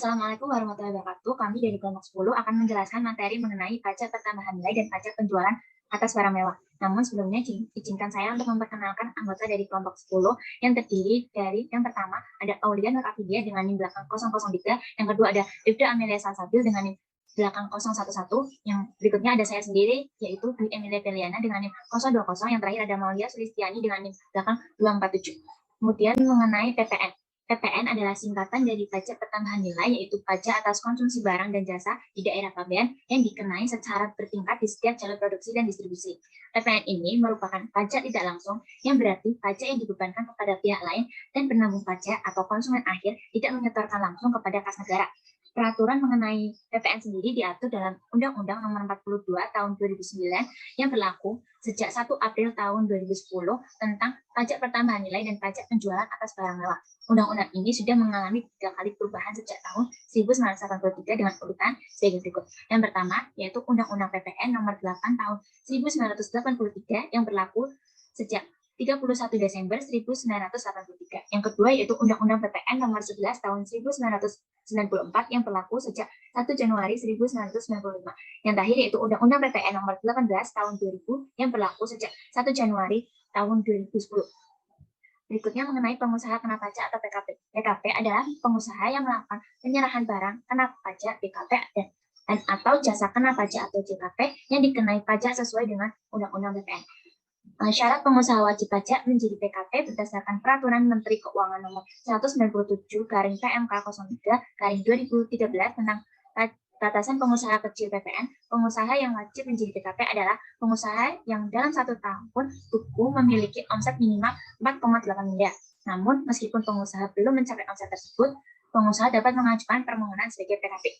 Assalamualaikum warahmatullahi wabarakatuh. Kami dari kelompok 10 akan menjelaskan materi mengenai pajak pertambahan nilai dan pajak penjualan atas barang mewah. Namun sebelumnya izinkan saya untuk memperkenalkan anggota dari kelompok 10 yang terdiri dari yang pertama ada Aulia Nur Afidia dengan NIM belakang 003, yang kedua ada Rifda Amelia Salsabil dengan NIM belakang 011, yang berikutnya ada saya sendiri yaitu Dwi Emilia Peliana dengan NIM 020, yang terakhir ada Maulia Sulistiani dengan NIM belakang 247. Kemudian mengenai PPN. PPN adalah singkatan dari pajak pertambahan nilai, yaitu pajak atas konsumsi barang dan jasa di daerah pabean yang dikenai secara bertingkat di setiap jalur produksi dan distribusi. PPN ini merupakan pajak tidak langsung, yang berarti pajak yang dibebankan kepada pihak lain dan penanggung pajak atau konsumen akhir tidak menyetorkan langsung kepada kas negara. Peraturan mengenai PPN sendiri diatur dalam Undang-Undang Nomor 42 Tahun 2009 yang berlaku sejak 1 April tahun 2010 tentang pajak pertambahan nilai dan pajak penjualan atas barang mewah. Undang-undang ini sudah mengalami 3 kali perubahan sejak tahun 1983 dengan urutan sebagai berikut. Yang pertama yaitu Undang-Undang PPN Nomor 8 Tahun 1983 yang berlaku sejak 31 Desember 1983. Yang kedua yaitu Undang-Undang PPN Nomor 11 Tahun 1994 yang berlaku sejak 1 Januari 1995. Yang terakhir yaitu Undang-Undang PPN Nomor 18 Tahun 2000 yang berlaku sejak 1 Januari tahun 2010. Berikutnya mengenai pengusaha kena pajak atau PKP. PKP adalah pengusaha yang melakukan penyerahan barang kena pajak PKP dan atau jasa kena pajak atau JKP yang dikenai pajak sesuai dengan Undang-Undang PPN. Syarat pengusaha wajib pajak menjadi PKP berdasarkan Peraturan Menteri Keuangan Nomor 197/PMK 03/2013 tentang batasan pengusaha kecil PPN. Pengusaha yang wajib menjadi PKP adalah pengusaha yang dalam 1 tahun tuku memiliki omset minimal 4,8 miliar. Namun, meskipun pengusaha belum mencapai omset tersebut, pengusaha dapat mengajukan permohonan sebagai PKP.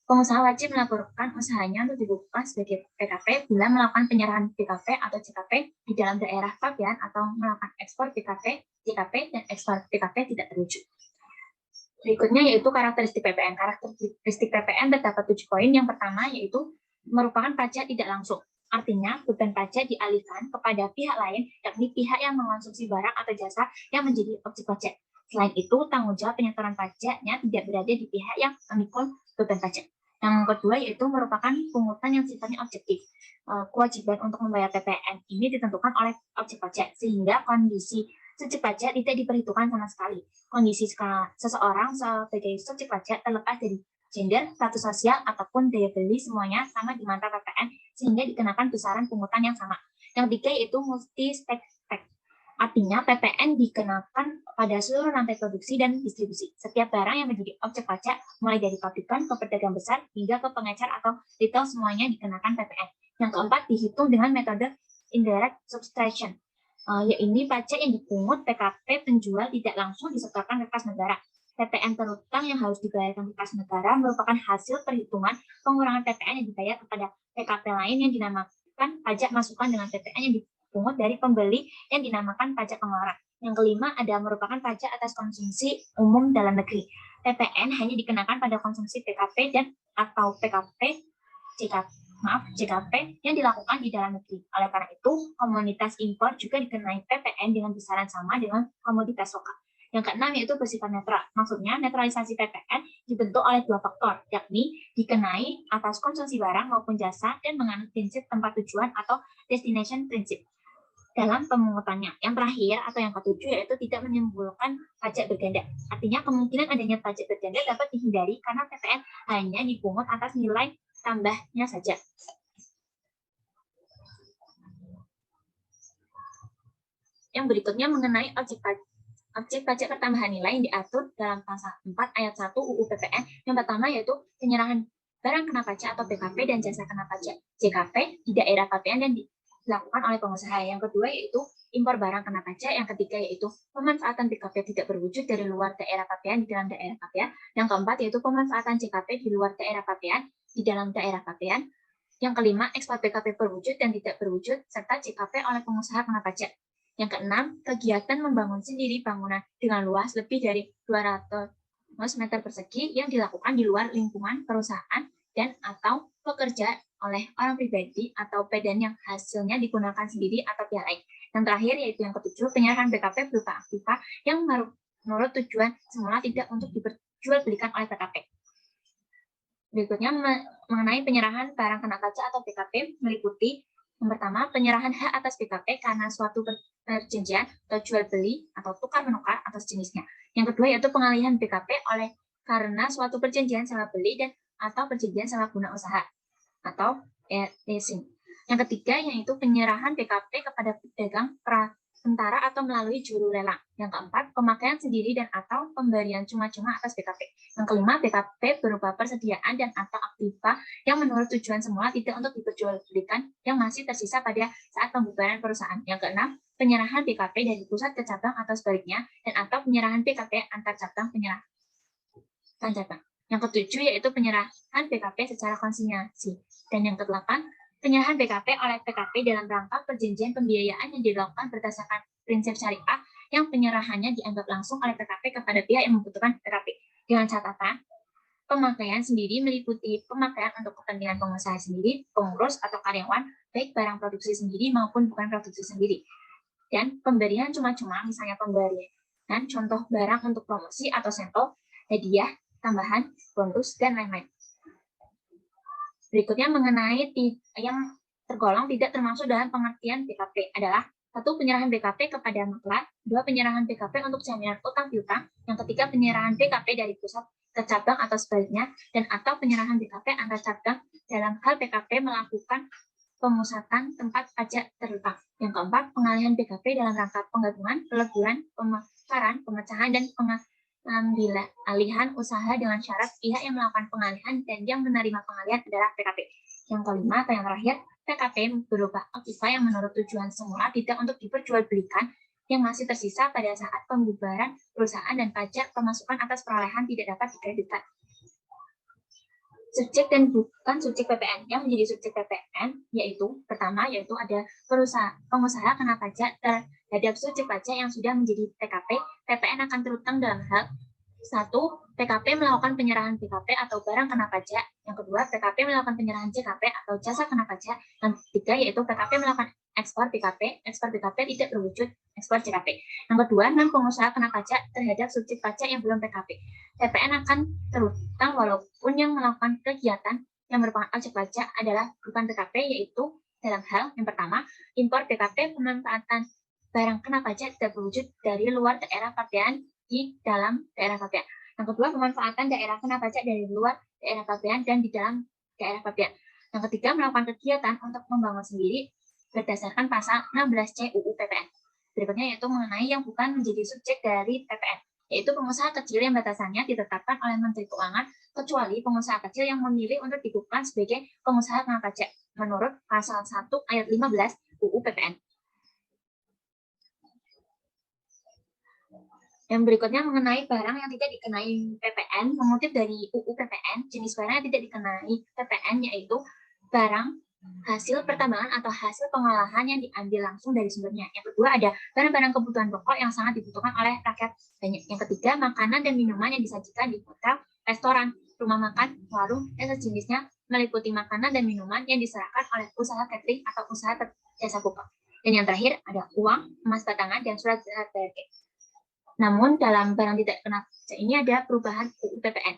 Pengusaha wajib melaporkan usahanya untuk dibuka sebagai PKP bila melakukan penyerahan PKP atau JKP di dalam daerah pabean atau melakukan ekspor PKP, JKP, dan ekspor PKP tidak terwujud. Berikutnya yaitu karakteristik PPN. Karakteristik PPN terdapat 7 poin. Yang pertama yaitu merupakan pajak tidak langsung. Artinya, beban pajak dialihkan kepada pihak lain, yakni pihak yang mengonsumsi barang atau jasa yang menjadi objek pajak. Selain itu, tanggung jawab penyetoran pajaknya tidak berada di pihak yang memikul beban pajak. Yang kedua yaitu merupakan pungutan yang sifatnya objektif. Kewajiban untuk membayar PPN ini ditentukan oleh objek pajak, sehingga kondisi subjek pajak tidak diperhitungkan sama sekali. Kondisi seseorang sebagai subjek pajak terlepas dari gender, status sosial, ataupun daya beli, semuanya sama di mata PPN, sehingga dikenakan besaran pungutan yang sama. Yang ketiga yaitu multi-step. Artinya PPN dikenakan pada seluruh rantai produksi dan distribusi. Setiap barang yang menjadi objek pajak, mulai dari pabrikan ke pedagang besar hingga ke pengecer atau retail, semuanya dikenakan PPN. Yang keempat dihitung dengan metode indirect subtraction, yaitu pajak yang dipungut PKP penjual tidak langsung disetorkan ke kas negara. PPN terutang yang harus dibayarkan ke kas negara merupakan hasil perhitungan pengurangan PPN yang dibayar kepada PKP lain yang dinamakan pajak masukan dengan PPN yang dipungut dari pembeli yang dinamakan pajak pengeluaran. Yang kelima ada merupakan pajak atas konsumsi umum dalam negeri. PPN hanya dikenakan pada konsumsi PKP dan atau PKP JKP yang dilakukan di dalam negeri. Oleh karena itu, komoditas impor juga dikenai PPN dengan besaran sama dengan komoditas lokal. Yang keenam yaitu bersifat netral. Maksudnya, netralisasi PPN dibentuk oleh 2 faktor, yakni dikenai atas konsumsi barang maupun jasa dan menganut prinsip tempat tujuan atau destination prinsip dalam pemungutannya. Yang terakhir atau yang ketujuh yaitu tidak menimbulkan pajak berganda. Artinya kemungkinan adanya pajak berganda dapat dihindari karena PPN hanya dipungut atas nilai tambahnya saja. Yang berikutnya mengenai objek pajak pertambahan nilai yang diatur dalam pasal 4 ayat 1 UU PPN. Yang pertama yaitu penyerahan barang kena pajak atau PKP dan jasa kena pajak JKP di daerah pabean dan dilakukan oleh pengusaha. Yang kedua yaitu impor barang kena pajak. Yang ketiga yaitu pemanfaatan PKP tidak berwujud dari luar daerah pabean di dalam daerah pabean. Yang keempat yaitu pemanfaatan JKP di luar daerah pabean di dalam daerah pabean. Yang kelima, ekspor PKP berwujud dan tidak berwujud serta JKP oleh pengusaha kena pajak. Yang keenam, kegiatan membangun sendiri bangunan dengan luas lebih dari 200 meter persegi yang dilakukan di luar lingkungan perusahaan dan atau pekerja oleh orang pribadi atau pedan yang hasilnya digunakan sendiri atau pihak lain. Yang terakhir yaitu yang ketujuh, penyerahan PKP berupa aktiva yang menurut tujuan semula tidak untuk diperjualbelikan oleh PKP. Berikutnya mengenai penyerahan barang kena pajak atau PKP meliputi yang pertama, penyerahan hak atas PKP karena suatu perjanjian atau jual beli atau tukar menukar atau sejenisnya. Yang kedua yaitu pengalihan PKP oleh karena suatu perjanjian sewa beli dan atau perjanjian sewa guna usaha atau leasing. Yang ketiga yaitu penyerahan PKP kepada pedagang perantara atau melalui juru lelang. Yang keempat, pemakaian sendiri dan atau pemberian cuma-cuma atas PKP. Yang kelima, PKP berupa persediaan dan atau aktiva yang menurut tujuan semula tidak untuk diperjualbelikan yang masih tersisa pada saat pembubaran perusahaan. Yang keenam, penyerahan PKP dari pusat ke cabang atau sebaliknya dan atau penyerahan PKP antar cabang cabang. Yang ketujuh yaitu penyerahan PKP secara konsinyasi. Dan yang kedelapan, penyerahan PKP oleh PKP dalam rangka perjanjian pembiayaan yang dilakukan berdasarkan prinsip syariah yang penyerahannya dianggap langsung oleh PKP kepada pihak yang membutuhkan PKP. Dengan catatan, pemakaian sendiri meliputi pemakaian untuk kepentingan pengusaha sendiri, pengurus atau karyawan, baik barang produksi sendiri maupun bukan produksi sendiri. Dan pemberian cuma-cuma, misalnya pemberian contoh barang untuk promosi atau sampel, hadiah, tambahan, bonus, dan lain-lain. Berikutnya mengenai yang tergolong tidak termasuk dalam pengertian PKP adalah satu, penyerahan PKP kepada maklar, dua, penyerahan PKP untuk jaminan utang piutang, yang ketiga, penyerahan PKP dari pusat ke cabang atau sebaliknya, dan atau penyerahan PKP antar cabang dalam hal PKP melakukan pemusatan tempat pajak terutang. Yang keempat, pengalihan PKP dalam rangka penggabungan, peleburan, pemekaran, pemecahan, dan pengambilan alihan usaha dengan syarat pihak yang melakukan pengalihan dan yang menerima pengalihan adalah PKP. Yang kelima atau yang terakhir, PKP berupa aktiva yang menurut tujuan semula tidak untuk diperjualbelikan yang masih tersisa pada saat pembubaran perusahaan dan pajak pemasukan atas perolehan tidak dapat dikreditkan. Subjek dan bukan subjek PPN. Yang menjadi subjek PPN yaitu pertama yaitu ada pengusaha kena pajak terhadap subjek pajak yang sudah menjadi PKP. PPN akan terutang dalam hal satu, PKP melakukan penyerahan PKP atau barang kena pajak. Yang kedua, PKP melakukan penyerahan JKP atau jasa kena pajak. Yang ketiga yaitu PKP melakukan ekspor PKP. Ekspor PKP tidak berwujud ekspor JKP. Yang kedua, non-pengusaha kena pajak terhadap subjek pajak yang belum PKP. PPN akan terutang walaupun yang melakukan kegiatan yang merupakan objek pajak adalah bukan PKP, yaitu dalam hal yang pertama, impor PKP pemanfaatan barang kena pajak tidak berwujud dari luar daerah pabean di dalam daerah pabean. Yang kedua, pemanfaatan daerah kena pajak dari luar daerah pabean dan di dalam daerah pabean. Yang ketiga, melakukan kegiatan untuk membangun sendiri berdasarkan pasal 16C UU PPN. Berikutnya yaitu mengenai yang bukan menjadi subjek dari PPN, yaitu pengusaha kecil yang batasannya ditetapkan oleh Menteri Keuangan, kecuali pengusaha kecil yang memilih untuk dikukuhkan sebagai pengusaha kena pajak menurut pasal 1 ayat 15 UU PPN. Yang berikutnya mengenai barang yang tidak dikenai PPN, mengutip dari UU PPN, jenis barang yang tidak dikenai PPN yaitu barang hasil pertambangan atau hasil pengolahan yang diambil langsung dari sumbernya. Yang kedua ada barang-barang kebutuhan pokok yang sangat dibutuhkan oleh rakyat banyak. Yang ketiga, makanan dan minuman yang disajikan di hotel, restoran, rumah makan, warung, dan sejenisnya meliputi makanan dan minuman yang diserahkan oleh usaha catering atau usaha jasa buka. Dan yang terakhir ada uang, emas batangan, dan surat berharga. Namun dalam barang tidak kena pajak ini ada perubahan UU PPN.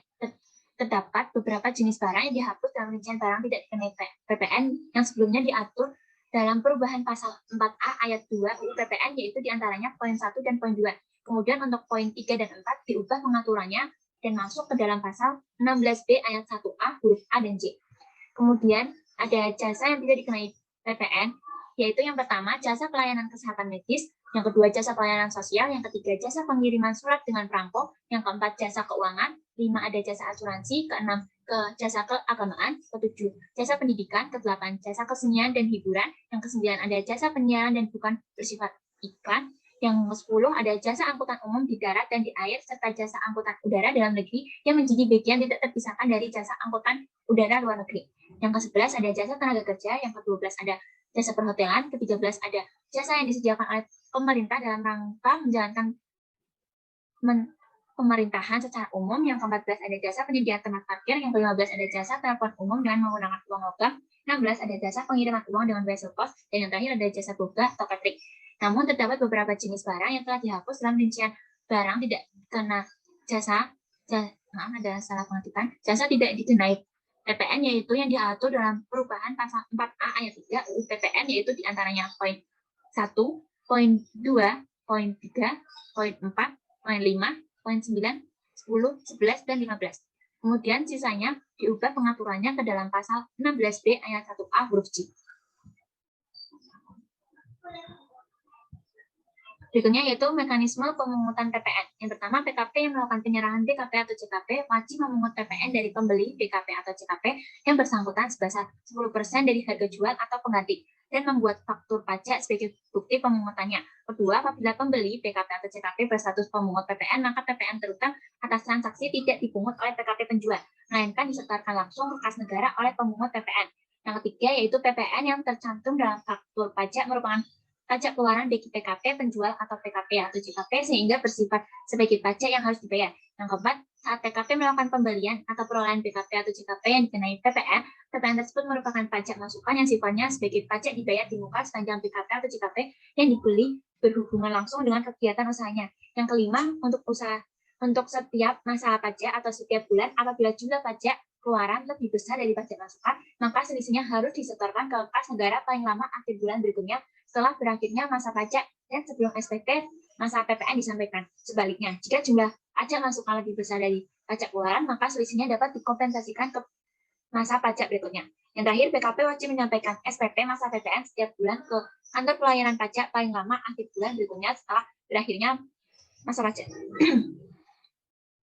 Terdapat beberapa jenis barang yang dihapus dalam rincian barang tidak dikenai PPN yang sebelumnya diatur dalam perubahan pasal 4A ayat 2 UU PPN, yaitu diantaranya poin 1 dan poin 2. Kemudian untuk poin 3 dan 4 diubah pengaturannya dan masuk ke dalam pasal 16B ayat 1A huruf A dan J. Kemudian ada jasa yang tidak dikenai PPN, yaitu yang pertama jasa pelayanan kesehatan medis, yang kedua jasa pelayanan sosial, yang ketiga jasa pengiriman surat dengan perangko, yang keempat jasa keuangan, 5 ada jasa asuransi, keenam jasa keagamaan, ketujuh jasa pendidikan, kedelapan jasa kesenian dan hiburan, yang kesembilan ada jasa penyiaran dan bukan bersifat iklan, yang ke-10 ada jasa angkutan umum di darat dan di air serta jasa angkutan udara dalam negeri yang menjadi bagian tidak terpisahkan dari jasa angkutan udara luar negeri. Yang ke-11 ada jasa tenaga kerja, yang ke-12 ada jasa perhotelan, ke-13 ada jasa yang disediakan oleh pemerintah dalam rangka menjalankan pemerintahan secara umum, yang ke-14 ada jasa penyediaan tempat parkir, yang ke-15 ada jasa telepon umum dengan menggunakan uang logam, 16 ada jasa pengiriman uang dengan vessel post, dan yang terakhir ada jasa boga atau catering. Namun terdapat beberapa jenis barang yang telah dihapus dalam rincian barang tidak kena jasa tidak dikenai PPN yaitu yang diatur dalam perubahan pasal 4A ayat 3 UU PPN, yaitu diantaranya poin 1, poin 2, poin 3, poin 4, poin 5, poin 9, 10, 11, dan 15. Kemudian sisanya diubah pengaturannya ke dalam pasal 16B ayat 1A huruf J. Berikutnya yaitu mekanisme pemungutan PPN. Yang pertama, PKP yang melakukan penyerahan BKP atau CKP wajib memungut PPN dari pembeli BKP atau CKP yang bersangkutan sebesar 10% dari harga jual atau pengganti dan membuat faktur pajak sebagai bukti pemungutannya. Kedua, apabila pembeli BKP atau CKP berstatus pemungut PPN, maka PPN terutang atas transaksi tidak dipungut oleh PKP penjual, melainkan disetorkan langsung ke kas negara oleh pemungut PPN. Yang ketiga yaitu PPN yang tercantum dalam faktur pajak merupakan pajak keluaran bagi PKP penjual atau PKP atau CKP sehingga bersifat sebagai pajak yang harus dibayar. Yang keempat, saat PKP melakukan pembelian atau perolehan BKP atau CKP yang dikenai PPN, PPN tersebut merupakan pajak masukan yang sifatnya sebagai pajak dibayar di muka sepanjang BKP atau CKP yang dibeli berhubungan langsung dengan kegiatan usahanya. Yang kelima, untuk setiap masa pajak atau setiap bulan apabila jumlah pajak keluaran lebih besar dari pajak masukan, maka selisihnya harus disetorkan ke kas negara paling lama akhir bulan berikutnya setelah berakhirnya masa pajak dan sebelum SPT masa PPN disampaikan. Sebaliknya, jika jumlah pajak masukan lebih besar dari pajak keluaran, maka selisihnya dapat dikompensasikan ke masa pajak berikutnya. Yang terakhir, PKP wajib menyampaikan SPT masa PPN setiap bulan ke kantor pelayanan pajak paling lama akhir bulan berikutnya setelah berakhirnya masa pajak.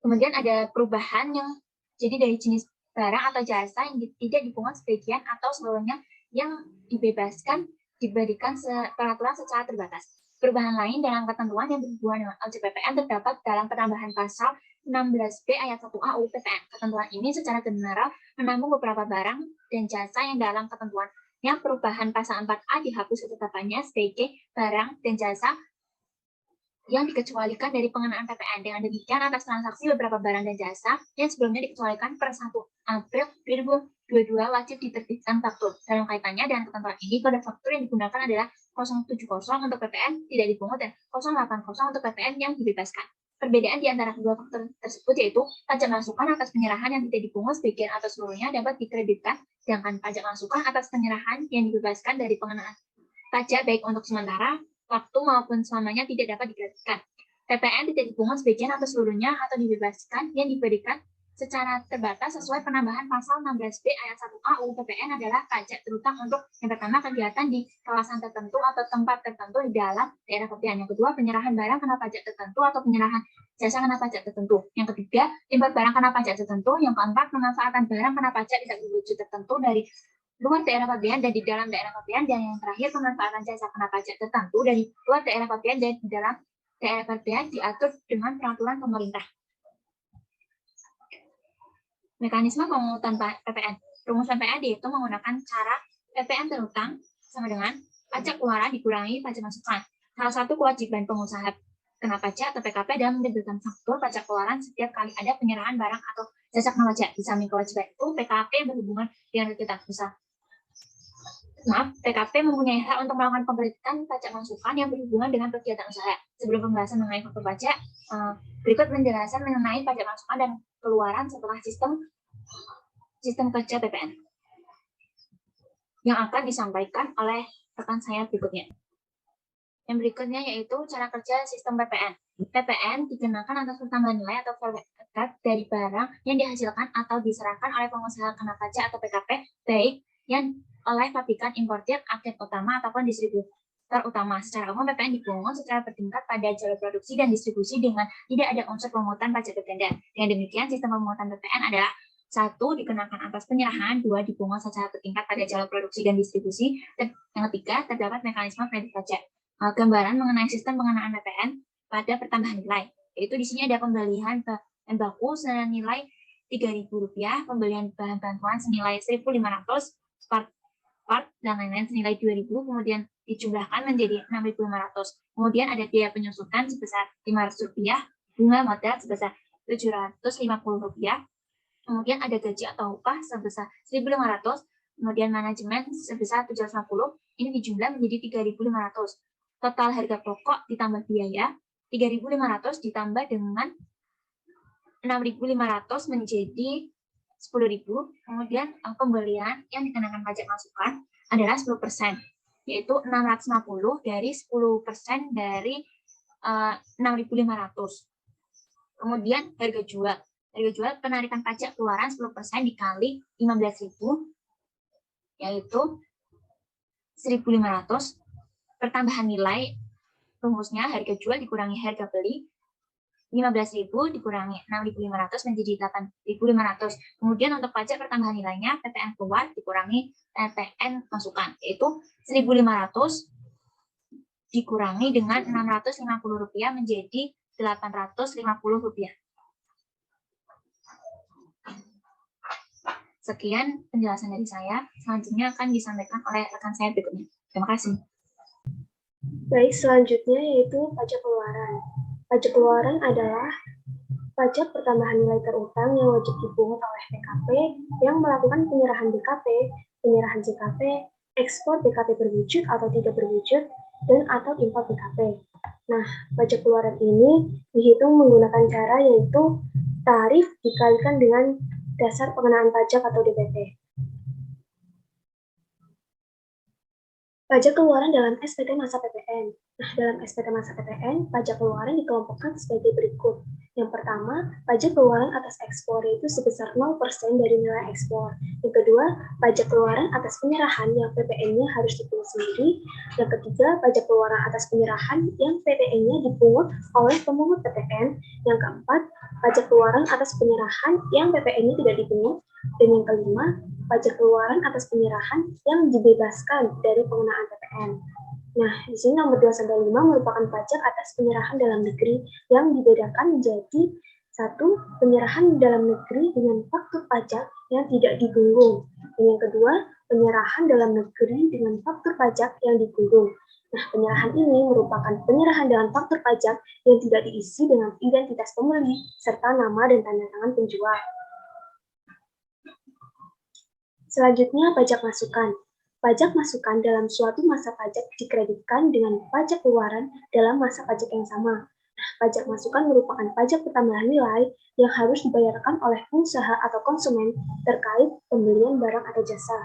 Kemudian ada perubahan yang jadi dari jenis barang atau jasa yang tidak dipungut sebagian atau seluruhnya yang dibebaskan diberikan peraturan secara terbatas. Perubahan lain dalam ketentuan yang berhubungan dengan LJPPN terdapat dalam penambahan pasal 16B ayat 1A UU PPN. Ketentuan ini secara general menampung beberapa barang dan jasa yang dalam ketentuannya perubahan pasal 4A dihapus ketetapannya sebagai barang dan jasa yang dikecualikan dari pengenaan PPN. Dengan demikian, atas transaksi beberapa barang dan jasa yang sebelumnya dikecualikan per 1 April 2022 wajib diterbitkan faktur. Dalam kaitannya dengan ketentuan ini, kode faktur yang digunakan adalah 070 untuk PPN tidak dipungut dan 080 untuk PPN yang dibebaskan. Perbedaan di antara kedua faktor tersebut yaitu pajak masukan atas penyerahan yang tidak dipungut sebagian atau seluruhnya dapat dikreditkan, sedangkan pajak masukan atas penyerahan yang dibebaskan dari pengenaan pajak baik untuk sementara waktu maupun selamanya tidak dapat dikreditkan. PPN tidak dipungut sebagian atau seluruhnya atau dibebaskan yang diberikan secara terbatas sesuai penambahan pasal 16B ayat 1A UU PPN adalah pajak terutang untuk yang pertama kegiatan di kawasan tertentu atau tempat tertentu di dalam daerah PPN. Yang kedua, penyerahan barang kena pajak tertentu atau penyerahan jasa kena pajak tertentu. Yang ketiga, impor barang kena pajak tertentu. Yang keempat, pemanfaatan barang kena pajak tidak berwujud tertentu dari luar daerah pabean dan di dalam daerah pabean, dan yang terakhir pemanfaatan jasa kena pajak tertentu dari luar daerah pabean dan di dalam daerah pabean diatur dengan peraturan pemerintah. Mekanisme pemungutan PPN. Rumusan PPN itu menggunakan cara PPN terutang sama dengan pajak keluaran dikurangi pajak masukan. Salah satu kewajiban pengusaha kena pajak atau PKP adalah menerbitkan faktur pajak keluaran setiap kali ada penyerahan barang atau jasa kena pajak. Di samping kewajiban itu, PKP berhubungan dengan kegiatan usaha. PKP mempunyai hak untuk melakukan pemberitahuan pajak masukan yang berhubungan dengan kegiatan usaha. Sebelum pembahasan mengenai faktur pajak, berikut penjelasan mengenai pajak masukan dan keluaran setelah sistem kerja PPN yang akan disampaikan oleh rekan saya berikutnya. Yang berikutnya yaitu cara kerja sistem PPN. PPN dikenakan atas pertambahan nilai atau value added dari barang yang dihasilkan atau diserahkan oleh pengusaha kena pajak atau PKP, baik yang oleh pabrikan importir, agen utama, ataupun distributor utama. Secara umum, PPN dipungut secara bertingkat pada jalur produksi dan distribusi dengan tidak ada unsur pemungutan pajak berganda. Dengan demikian, sistem pemungutan PPN adalah 1. Dikenakan atas penyerahan, 2. Dipungut secara bertingkat pada jalur produksi dan distribusi, dan yang ketiga, terdapat mekanisme kredit pajak. Gambaran mengenai sistem pengenaan PPN pada pertambahan nilai, yaitu di sini ada pembelian bahan baku senilai Rp3.000, pembelian bahan bantuan senilai Rp1.500, part dan lain-lain senilai Rp2.000, kemudian dijumlahkan menjadi Rp6.500. Kemudian ada biaya penyusutan sebesar Rp500, bunga modal sebesar Rp750, kemudian ada gaji atau upah sebesar Rp1.500, kemudian manajemen sebesar Rp750, ini dijumlah menjadi Rp3.500. Total harga pokok ditambah biaya Rp3.500 ditambah dengan Rp6.500 menjadi 10.000, kemudian pembelian yang dikenakan pajak masukan adalah 10%, yaitu 650 dari 10% dari 6.500. Kemudian harga jual. Harga jual penarikan pajak keluaran 10% dikali 15.000, yaitu 1.500. Pertambahan nilai rumusnya harga jual dikurangi harga beli, 15.000 dikurangi 6.500 menjadi 8.500. Kemudian untuk pajak pertambahan nilainya PPN keluar dikurangi PPN masukan, yaitu 1.500 dikurangi dengan Rp650 menjadi Rp850. Sekian penjelasan dari saya. Selanjutnya akan disampaikan oleh rekan saya berikutnya. Terima kasih. Baik, selanjutnya yaitu pajak keluaran. Pajak keluaran adalah pajak pertambahan nilai terutang yang wajib dipungut oleh PKP yang melakukan penyerahan BKP, penyerahan JKP, ekspor BKP berwujud atau tidak berwujud, dan atau impor BKP. Nah, pajak keluaran ini dihitung menggunakan cara yaitu tarif dikalikan dengan dasar pengenaan pajak atau DPP. Pajak keluaran dalam SPT masa PPN. Nah, dalam SPT masa PPN, pajak keluaran dikelompokkan sebagai berikut. Yang pertama, pajak keluaran atas ekspor yaitu sebesar 0% dari nilai ekspor. Yang kedua, pajak keluaran atas penyerahan yang PPN-nya harus dipungut sendiri. Yang ketiga, pajak keluaran atas penyerahan yang PPN-nya dipungut oleh pemungut PPN. Yang keempat, pajak keluaran atas penyerahan yang PPN-nya tidak dipungut. Dan yang kelima, pajak keluaran atas penyerahan yang dibebaskan dari pengenaan PPN. Nah, di sini nomor 2-5 merupakan pajak atas penyerahan dalam negeri yang dibedakan menjadi satu, penyerahan dalam negeri dengan faktur pajak yang tidak ditunggu. Dan yang kedua, penyerahan dalam negeri dengan faktur pajak yang ditunggu. Nah, penyerahan ini merupakan penyerahan dengan faktur pajak yang tidak diisi dengan identitas pembeli serta nama dan tanda tangan penjual. Selanjutnya, pajak masukan. Pajak masukan dalam suatu masa pajak dikreditkan dengan pajak keluaran dalam masa pajak yang sama. Pajak masukan merupakan pajak pertambahan nilai yang harus dibayarkan oleh pengusaha atau konsumen terkait pembelian barang atau jasa.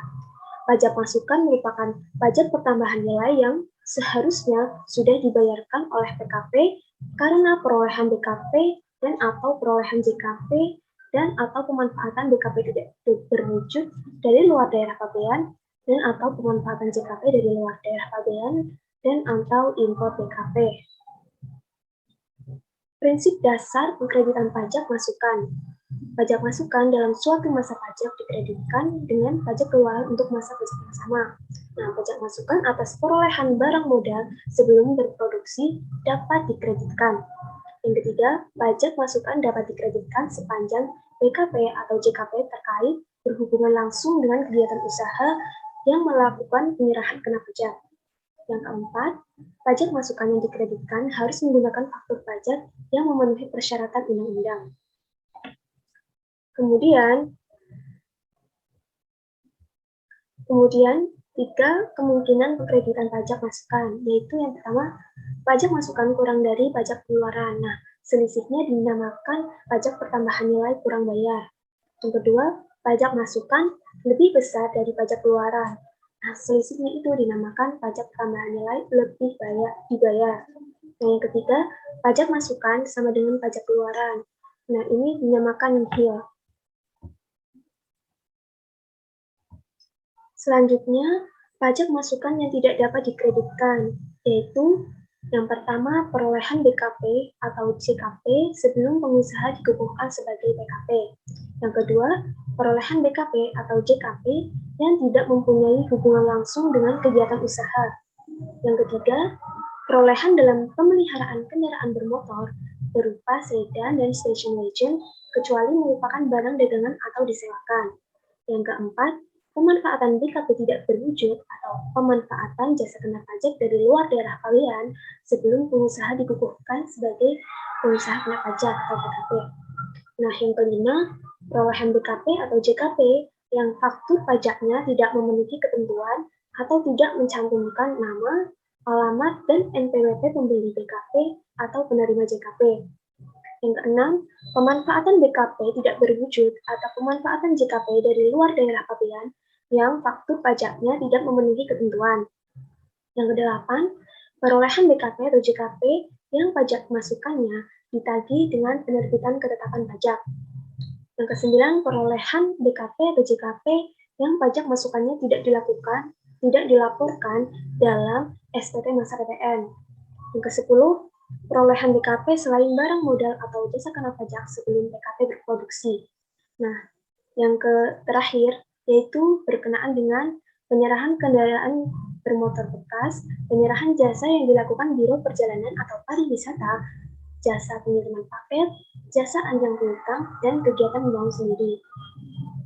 Pajak masukan merupakan pajak pertambahan nilai yang seharusnya sudah dibayarkan oleh PKP karena perolehan BKP dan atau perolehan JKP dan atau pemanfaatan BKP tidak berwujud dari luar daerah pabean dan atau pemanfaatan JKP dari luar daerah pabean dan atau impor BKP. Prinsip dasar pengkreditan pajak masukan. Pajak masukan dalam suatu masa pajak dikreditkan dengan pajak keluaran untuk masa pajak yang sama. Nah, pajak masukan atas perolehan barang modal sebelum berproduksi dapat dikreditkan. Yang ketiga, pajak masukan dapat dikreditkan sepanjang BKP atau JKP terkait berhubungan langsung dengan kegiatan usaha yang melakukan penyerahan kena pajak. Yang keempat, pajak masukan yang dikreditkan harus menggunakan faktur pajak yang memenuhi persyaratan undang-undang. Kemudian, tiga kemungkinan pengkreditan pajak masukan, yaitu yang pertama, pajak masukan kurang dari pajak keluaran. Nah, selisihnya dinamakan pajak pertambahan nilai kurang bayar. Yang kedua, pajak masukan lebih besar dari pajak keluaran. Nah, selisihnya itu dinamakan pajak pertambahan nilai lebih dibayar. Nah, yang ketiga, pajak masukan sama dengan pajak keluaran. Nah, ini dinamakan nihil. Selanjutnya, pajak masukan yang tidak dapat dikreditkan, yaitu yang pertama, perolehan BKP atau JKP sebelum pengusaha dikukuhkan sebagai PKP. Yang kedua, perolehan BKP atau JKP yang tidak mempunyai hubungan langsung dengan kegiatan usaha. Yang ketiga, perolehan dalam pemeliharaan kendaraan bermotor berupa sedan dan station wagon kecuali merupakan barang dagangan atau disewakan. Yang keempat, pemanfaatan BKP tidak berwujud atau pemanfaatan jasa kena pajak dari luar daerah pabean sebelum pengusaha dikukuhkan sebagai pengusaha kena pajak atau PKP. Nah, yang kelima, perolehan BKP atau JKP yang faktur pajaknya tidak memenuhi ketentuan atau tidak mencantumkan nama, alamat, dan NPWP pembeli BKP atau penerima JKP. Yang keenam, pemanfaatan BKP tidak berwujud atau pemanfaatan JKP dari luar daerah pabean yang faktur pajaknya tidak memenuhi ketentuan. Yang kedelapan, perolehan BKP atau JKP yang pajak masukannya ditagih dengan penerbitan ketetapan pajak. Yang kesembilan, perolehan BKP atau JKP yang pajak masukannya tidak dilaporkan dalam SPT masa PPN. Yang kesepuluh, perolehan BKP selain barang modal atau jasa kena pajak sebelum BKP berproduksi. Nah, yang terakhir yaitu berkenaan dengan penyerahan kendaraan bermotor bekas, penyerahan jasa yang dilakukan Biro Perjalanan atau Pariwisata, jasa pengiriman paket, jasa anjang piutang, dan kegiatan membangun sendiri.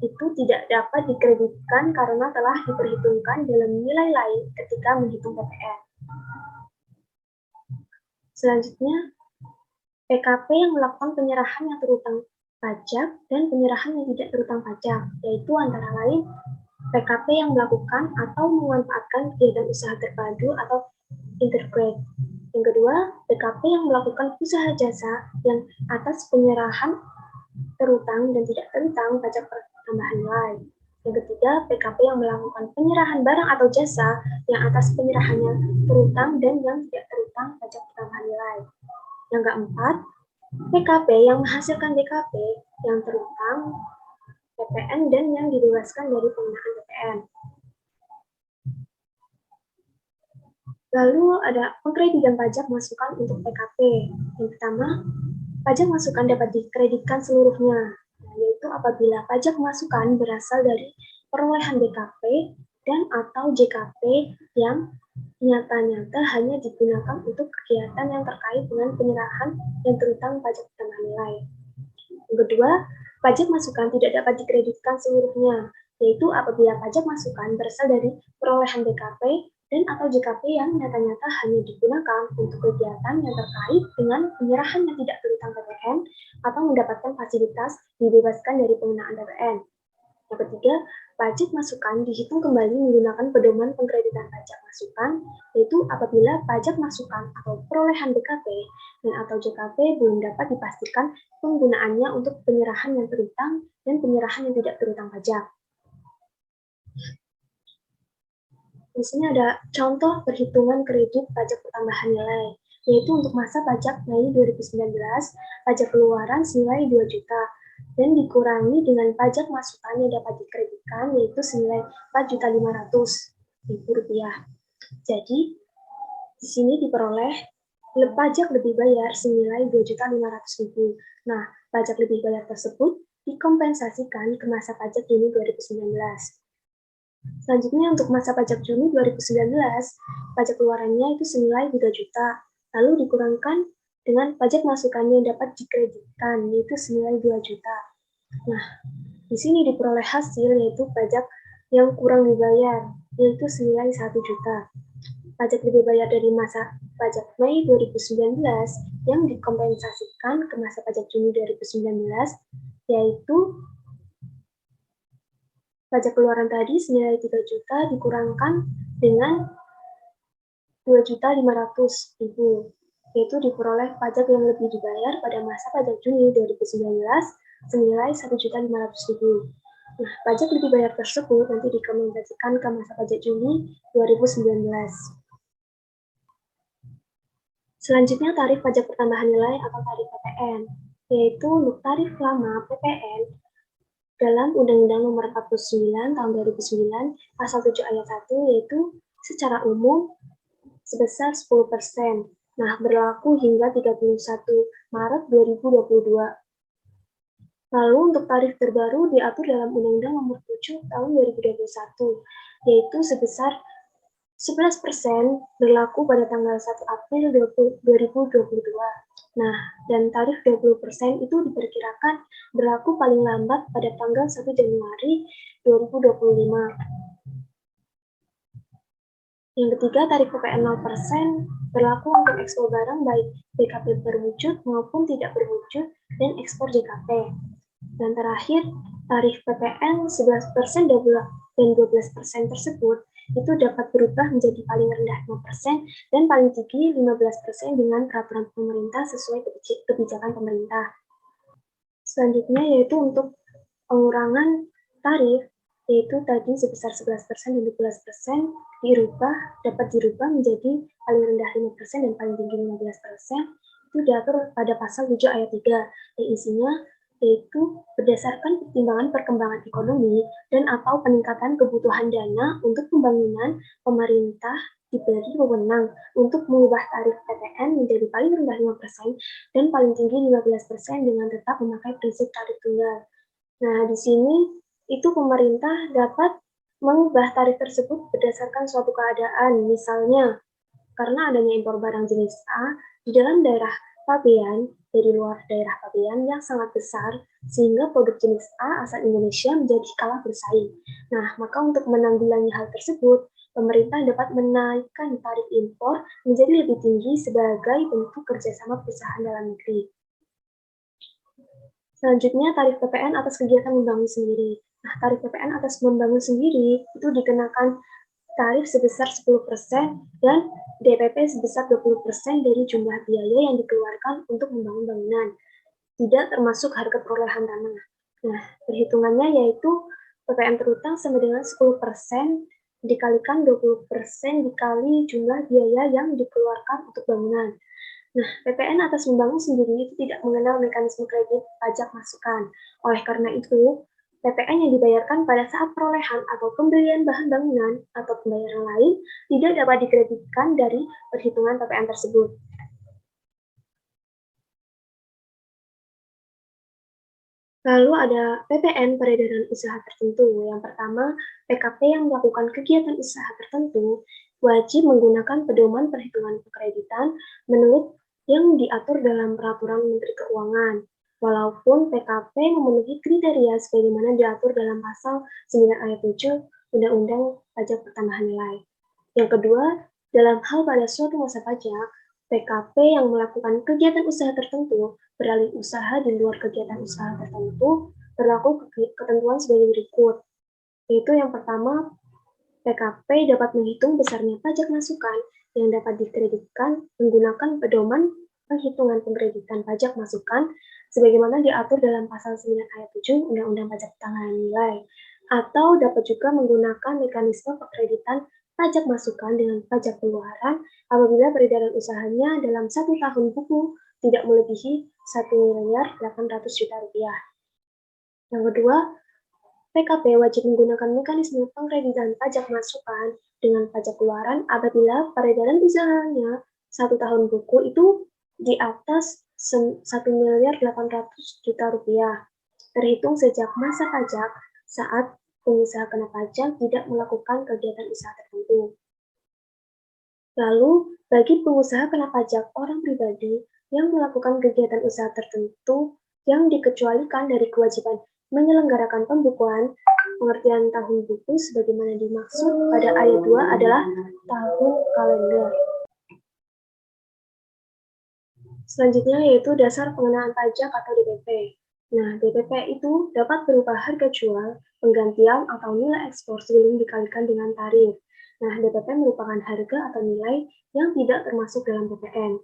Itu tidak dapat dikreditkan karena telah diperhitungkan dalam nilai lain ketika menghitung PPN. Selanjutnya, PKP yang melakukan penyerahan yang terutang pajak dan penyerahan yang tidak terutang pajak, yaitu antara lain PKP yang melakukan atau memanfaatkan kegiatan usaha terpadu atau integrate. Yang kedua, PKP yang melakukan usaha jasa yang atas penyerahan terutang dan tidak terutang pajak pertambahan nilai. Yang ketiga, PKP yang melakukan penyerahan barang atau jasa yang atas penyerahannya terutang dan yang tidak terutang pajak pertambahan nilai. Yang keempat, PKP yang menghasilkan DKP yang terutang PPN dan yang dibebaskan dari pengenaan PPN. Lalu ada pengkreditan pajak masukan untuk PKP. Yang pertama, pajak masukan dapat dikreditkan seluruhnya, yaitu apabila pajak masukan berasal dari perolehan BKP dan atau JKP yang nyata-nyata hanya digunakan untuk kegiatan yang terkait dengan penyerahan yang terutang pajak pertambahan nilai. Yang kedua, pajak masukan tidak dapat dikreditkan seluruhnya, yaitu apabila pajak masukan berasal dari perolehan BKP dan atau JKP yang nyata-nyata hanya digunakan untuk kegiatan yang terkait dengan penyerahan yang tidak terutang PPN atau mendapatkan fasilitas dibebaskan dari pengenaan PPN. Yang ketiga, pajak masukan dihitung kembali menggunakan pedoman pengkreditan pajak masukan, yaitu apabila pajak masukan atau perolehan BKP dan atau JKP belum dapat dipastikan penggunaannya untuk penyerahan yang terutang dan penyerahan yang tidak terutang pajak. Di sini ada contoh perhitungan kredit pajak pertambahan nilai, yaitu untuk masa pajak Mei 2019, pajak keluaran senilai 2 juta, dan dikurangi dengan pajak masukan yang dapat dikreditkan, yaitu senilai 4.500.000 rupiah. Jadi, di sini diperoleh pajak lebih bayar senilai 2.500.000. Nah, pajak lebih bayar tersebut dikompensasikan ke masa pajak Juni 2019. Selanjutnya untuk masa pajak Juni 2019, pajak keluarannya itu senilai 3 juta, lalu dikurangkan dengan pajak masukannya yang dapat dikreditkan, yaitu senilai 2 juta. Nah, di sini diperoleh hasil yaitu pajak yang kurang dibayar, yaitu senilai 1 juta. Pajak lebih bayar dari masa pajak Mei 2019 yang dikompensasikan ke masa pajak Juni 2019, yaitu pajak keluaran tadi senilai 3 juta dikurangkan dengan 2.500.000, yaitu diperoleh pajak yang lebih dibayar pada masa pajak Juni 2019 senilai 1.500.000. Nah, pajak lebih bayar tersebut nanti dikompensasikan ke masa pajak Juni 2019. Selanjutnya tarif pajak pertambahan nilai atau tarif PPN, yaitu untuk tarif lama PPN dalam Undang-Undang Nomor 49 Tahun 2009 Pasal 7 Ayat 1, yaitu secara umum sebesar 10%. Nah, berlaku hingga 31 Maret 2022. Lalu untuk tarif terbaru diatur dalam Undang-Undang Nomor 7 Tahun 2021, yaitu sebesar 11% berlaku pada tanggal 1 April 2022. Nah, dan tarif 20% itu diperkirakan berlaku paling lambat pada tanggal 1 Januari 2025. Yang ketiga, tarif PPN 0% berlaku untuk ekspor barang baik BKP berwujud maupun tidak berwujud dan ekspor JKP. Dan terakhir, tarif PPN 11% dan 12% tersebut itu dapat berubah menjadi paling rendah 5% dan paling tinggi 15% dengan peraturan pemerintah sesuai kebijakan pemerintah. Selanjutnya yaitu untuk pengurangan tarif, yaitu tadi sebesar 11% dan 12% dapat dirubah menjadi paling rendah 5% dan paling tinggi 15%, itu diatur pada pasal 7 ayat 3, yang isinya yaitu berdasarkan pertimbangan perkembangan ekonomi dan atau peningkatan kebutuhan dana untuk pembangunan, pemerintah diberi wewenang untuk mengubah tarif PPN menjadi paling rendah 5% dan paling tinggi 15% dengan tetap memakai prinsip tarif tunggal. Nah, di sini itu pemerintah dapat mengubah tarif tersebut berdasarkan suatu keadaan, misalnya karena adanya impor barang jenis A di dalam daerah pabean dari luar daerah pabean yang sangat besar, sehingga produk jenis A asal Indonesia menjadi kalah bersaing. Nah, maka untuk menanggulangi hal tersebut, pemerintah dapat menaikkan tarif impor menjadi lebih tinggi sebagai bentuk kerjasama perusahaan dalam negeri. Selanjutnya, tarif PPN atas kegiatan membangun sendiri. Nah, tarif PPN atas membangun sendiri itu dikenakan tarif sebesar 10% dan DPP sebesar 20% dari jumlah biaya yang dikeluarkan untuk membangun bangunan, tidak termasuk harga perolehan tanah. Nah, perhitungannya yaitu PPN terutang sama dengan 10% dikalikan 20% dikali jumlah biaya yang dikeluarkan untuk bangunan. Nah, PPN atas membangun sendiri itu tidak mengenal mekanisme kredit pajak masukan. Oleh karena itu, PPN yang dibayarkan pada saat perolehan atau pembelian bahan bangunan atau pembayaran lain tidak dapat dikreditkan dari perhitungan PPN tersebut. Lalu ada PPN peredaran usaha tertentu. Yang pertama, PKP yang melakukan kegiatan usaha tertentu wajib menggunakan pedoman perhitungan kreditan menurut yang diatur dalam Peraturan Menteri Keuangan, walaupun PKP memenuhi kriteria sebagaimana diatur dalam Pasal 9 ayat 7 Undang-Undang Pajak Pertambahan Nilai. Yang kedua, dalam hal pada suatu masa pajak, PKP yang melakukan kegiatan usaha tertentu beralih usaha di luar kegiatan usaha tertentu berlaku ketentuan sebagai berikut, yaitu yang pertama, PKP dapat menghitung besarnya pajak masukan yang dapat dikreditkan menggunakan pedoman perhitungan pengkreditan pajak masukan sebagaimana diatur dalam Pasal 9 ayat 7 Undang-Undang Pajak Pertambahan Nilai, atau dapat juga menggunakan mekanisme pengkreditan pajak masukan dengan pajak pengeluaran apabila peredaran usahanya dalam 1 tahun buku tidak melebihi 1.800.000.000 rupiah. Yang kedua, PKP wajib menggunakan mekanisme pengkreditan pajak masukan dengan pajak keluaran apabila peredaran usahanya 1 tahun buku itu di atas 1.800.000.000 rupiah, terhitung sejak masa pajak saat pengusaha kena pajak tidak melakukan kegiatan usaha tertentu. Lalu, bagi pengusaha kena pajak orang pribadi yang melakukan kegiatan usaha tertentu yang dikecualikan dari kewajiban menyelenggarakan pembukuan, pengertian tahun buku sebagaimana dimaksud pada ayat 2 adalah tahun kalender. Selanjutnya yaitu dasar pengenaan pajak atau DPP. Nah, DPP itu dapat berupa harga jual, penggantian, atau nilai ekspor sebelum dikalikan dengan tarif. Nah, DPP merupakan harga atau nilai yang tidak termasuk dalam PPN.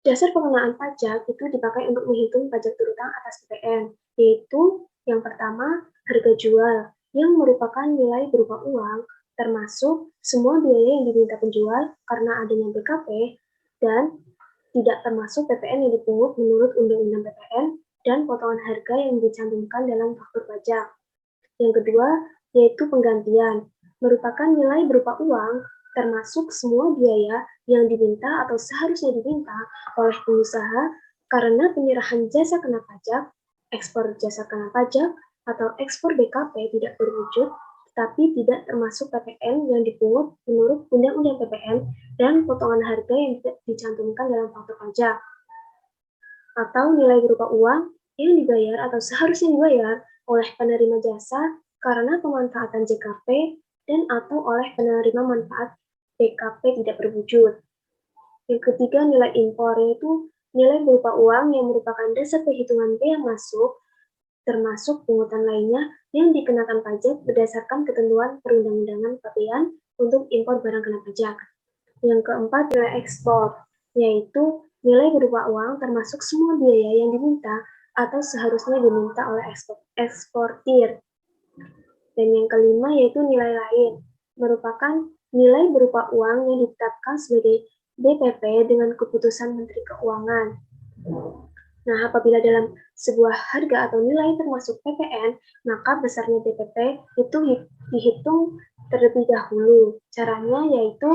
Dasar pengenaan pajak itu dipakai untuk menghitung pajak terutang atas PPN, yaitu yang pertama, harga jual, yang merupakan nilai berupa uang, termasuk semua biaya yang diminta penjual karena adanya BKP, dan tidak termasuk PPN yang dipungut menurut Undang-Undang PPN, dan potongan harga yang dicantumkan dalam faktur pajak. Yang kedua, yaitu penggantian, merupakan nilai berupa uang, termasuk semua biaya yang diminta atau seharusnya diminta oleh pengusaha karena penyerahan jasa kena pajak, ekspor jasa kena pajak, atau ekspor BKP tidak berwujud, tetapi tidak termasuk PPN yang dipungut menurut Undang-Undang PPN dan potongan harga yang dicantumkan dalam faktur pajak. Atau nilai berupa uang yang dibayar atau seharusnya dibayar oleh penerima jasa karena pemanfaatan JKP dan atau oleh penerima manfaat BKP tidak berwujud. Yang ketiga, nilai impor, yaitu nilai berupa uang yang merupakan dasar perhitungan bea masuk termasuk pungutan lainnya yang dikenakan pajak berdasarkan ketentuan perundang-undangan pabean untuk impor barang kena pajak. Yang keempat, nilai ekspor, yaitu nilai berupa uang termasuk semua biaya yang diminta atau seharusnya diminta oleh eksportir. Dan yang kelima yaitu nilai lain, merupakan nilai berupa uang yang ditetapkan sebagai DPP dengan keputusan Menteri Keuangan. Nah, apabila dalam sebuah harga atau nilai termasuk PPN, maka besarnya DPP itu dihitung terlebih dahulu. Caranya yaitu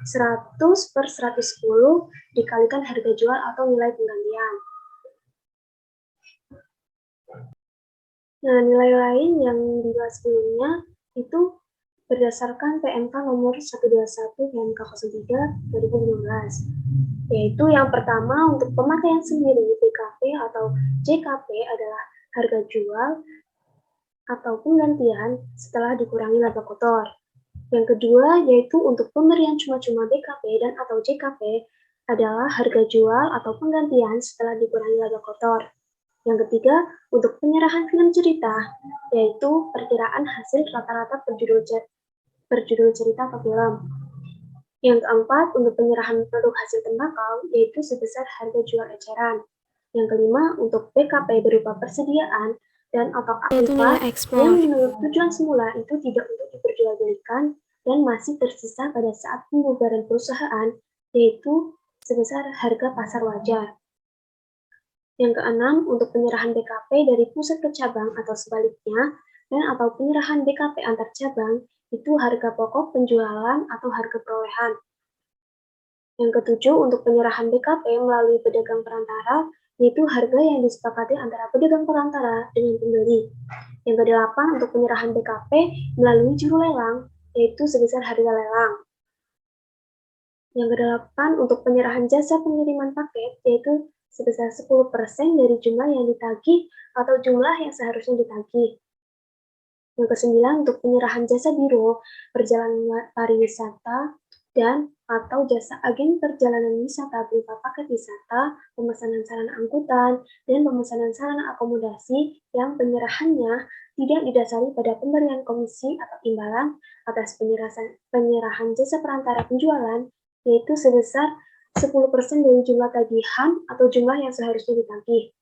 100/110 dikalikan harga jual atau nilai penggantian. Nah, nilai lain yang dibahas sebelumnya itu berdasarkan PMK nomor 121 PMK 03 2015. Yaitu yang pertama untuk pemakaian sendiri BKP atau JKP adalah harga jual atau penggantian setelah dikurangi laba kotor. Yang kedua yaitu untuk pemberian cuma-cuma BKP dan atau JKP adalah harga jual atau penggantian setelah dikurangi laba kotor. Yang ketiga, untuk penyerahan film cerita, yaitu perkiraan hasil rata-rata per judul cerita atau film. Yang keempat, untuk penyerahan produk hasil tembakau, yaitu sebesar harga jual eceran. Yang kelima, untuk PKP berupa persediaan dan atau aktiva yang menurut tujuan semula itu tidak untuk diperjualbelikan dan masih tersisa pada saat pembubaran perusahaan, yaitu sebesar harga pasar wajar. Yang keenam, untuk penyerahan BKP dari pusat ke cabang atau sebaliknya, dan atau penyerahan BKP antar cabang, itu harga pokok penjualan atau harga perolehan. Yang ketujuh, untuk penyerahan BKP melalui pedagang perantara, yaitu harga yang disepakati antara pedagang perantara dengan pembeli. Yang kedelapan, untuk penyerahan BKP melalui juru lelang, yaitu sebesar harga lelang. Yang kedelapan, untuk penyerahan jasa pengiriman paket, yaitu sebesar 10% dari jumlah yang ditagih atau jumlah yang seharusnya ditagih. Yang kesembilan, untuk penyerahan jasa biro, perjalanan pariwisata, dan atau jasa agen perjalanan wisata berupa paket wisata, pemesanan sarana angkutan, dan pemesanan sarana akomodasi yang penyerahannya tidak didasari pada pemberian komisi atau imbalan atas penyerahan jasa perantara penjualan, yaitu sebesar 10% dari jumlah tagihan atau jumlah yang seharusnya ditagih.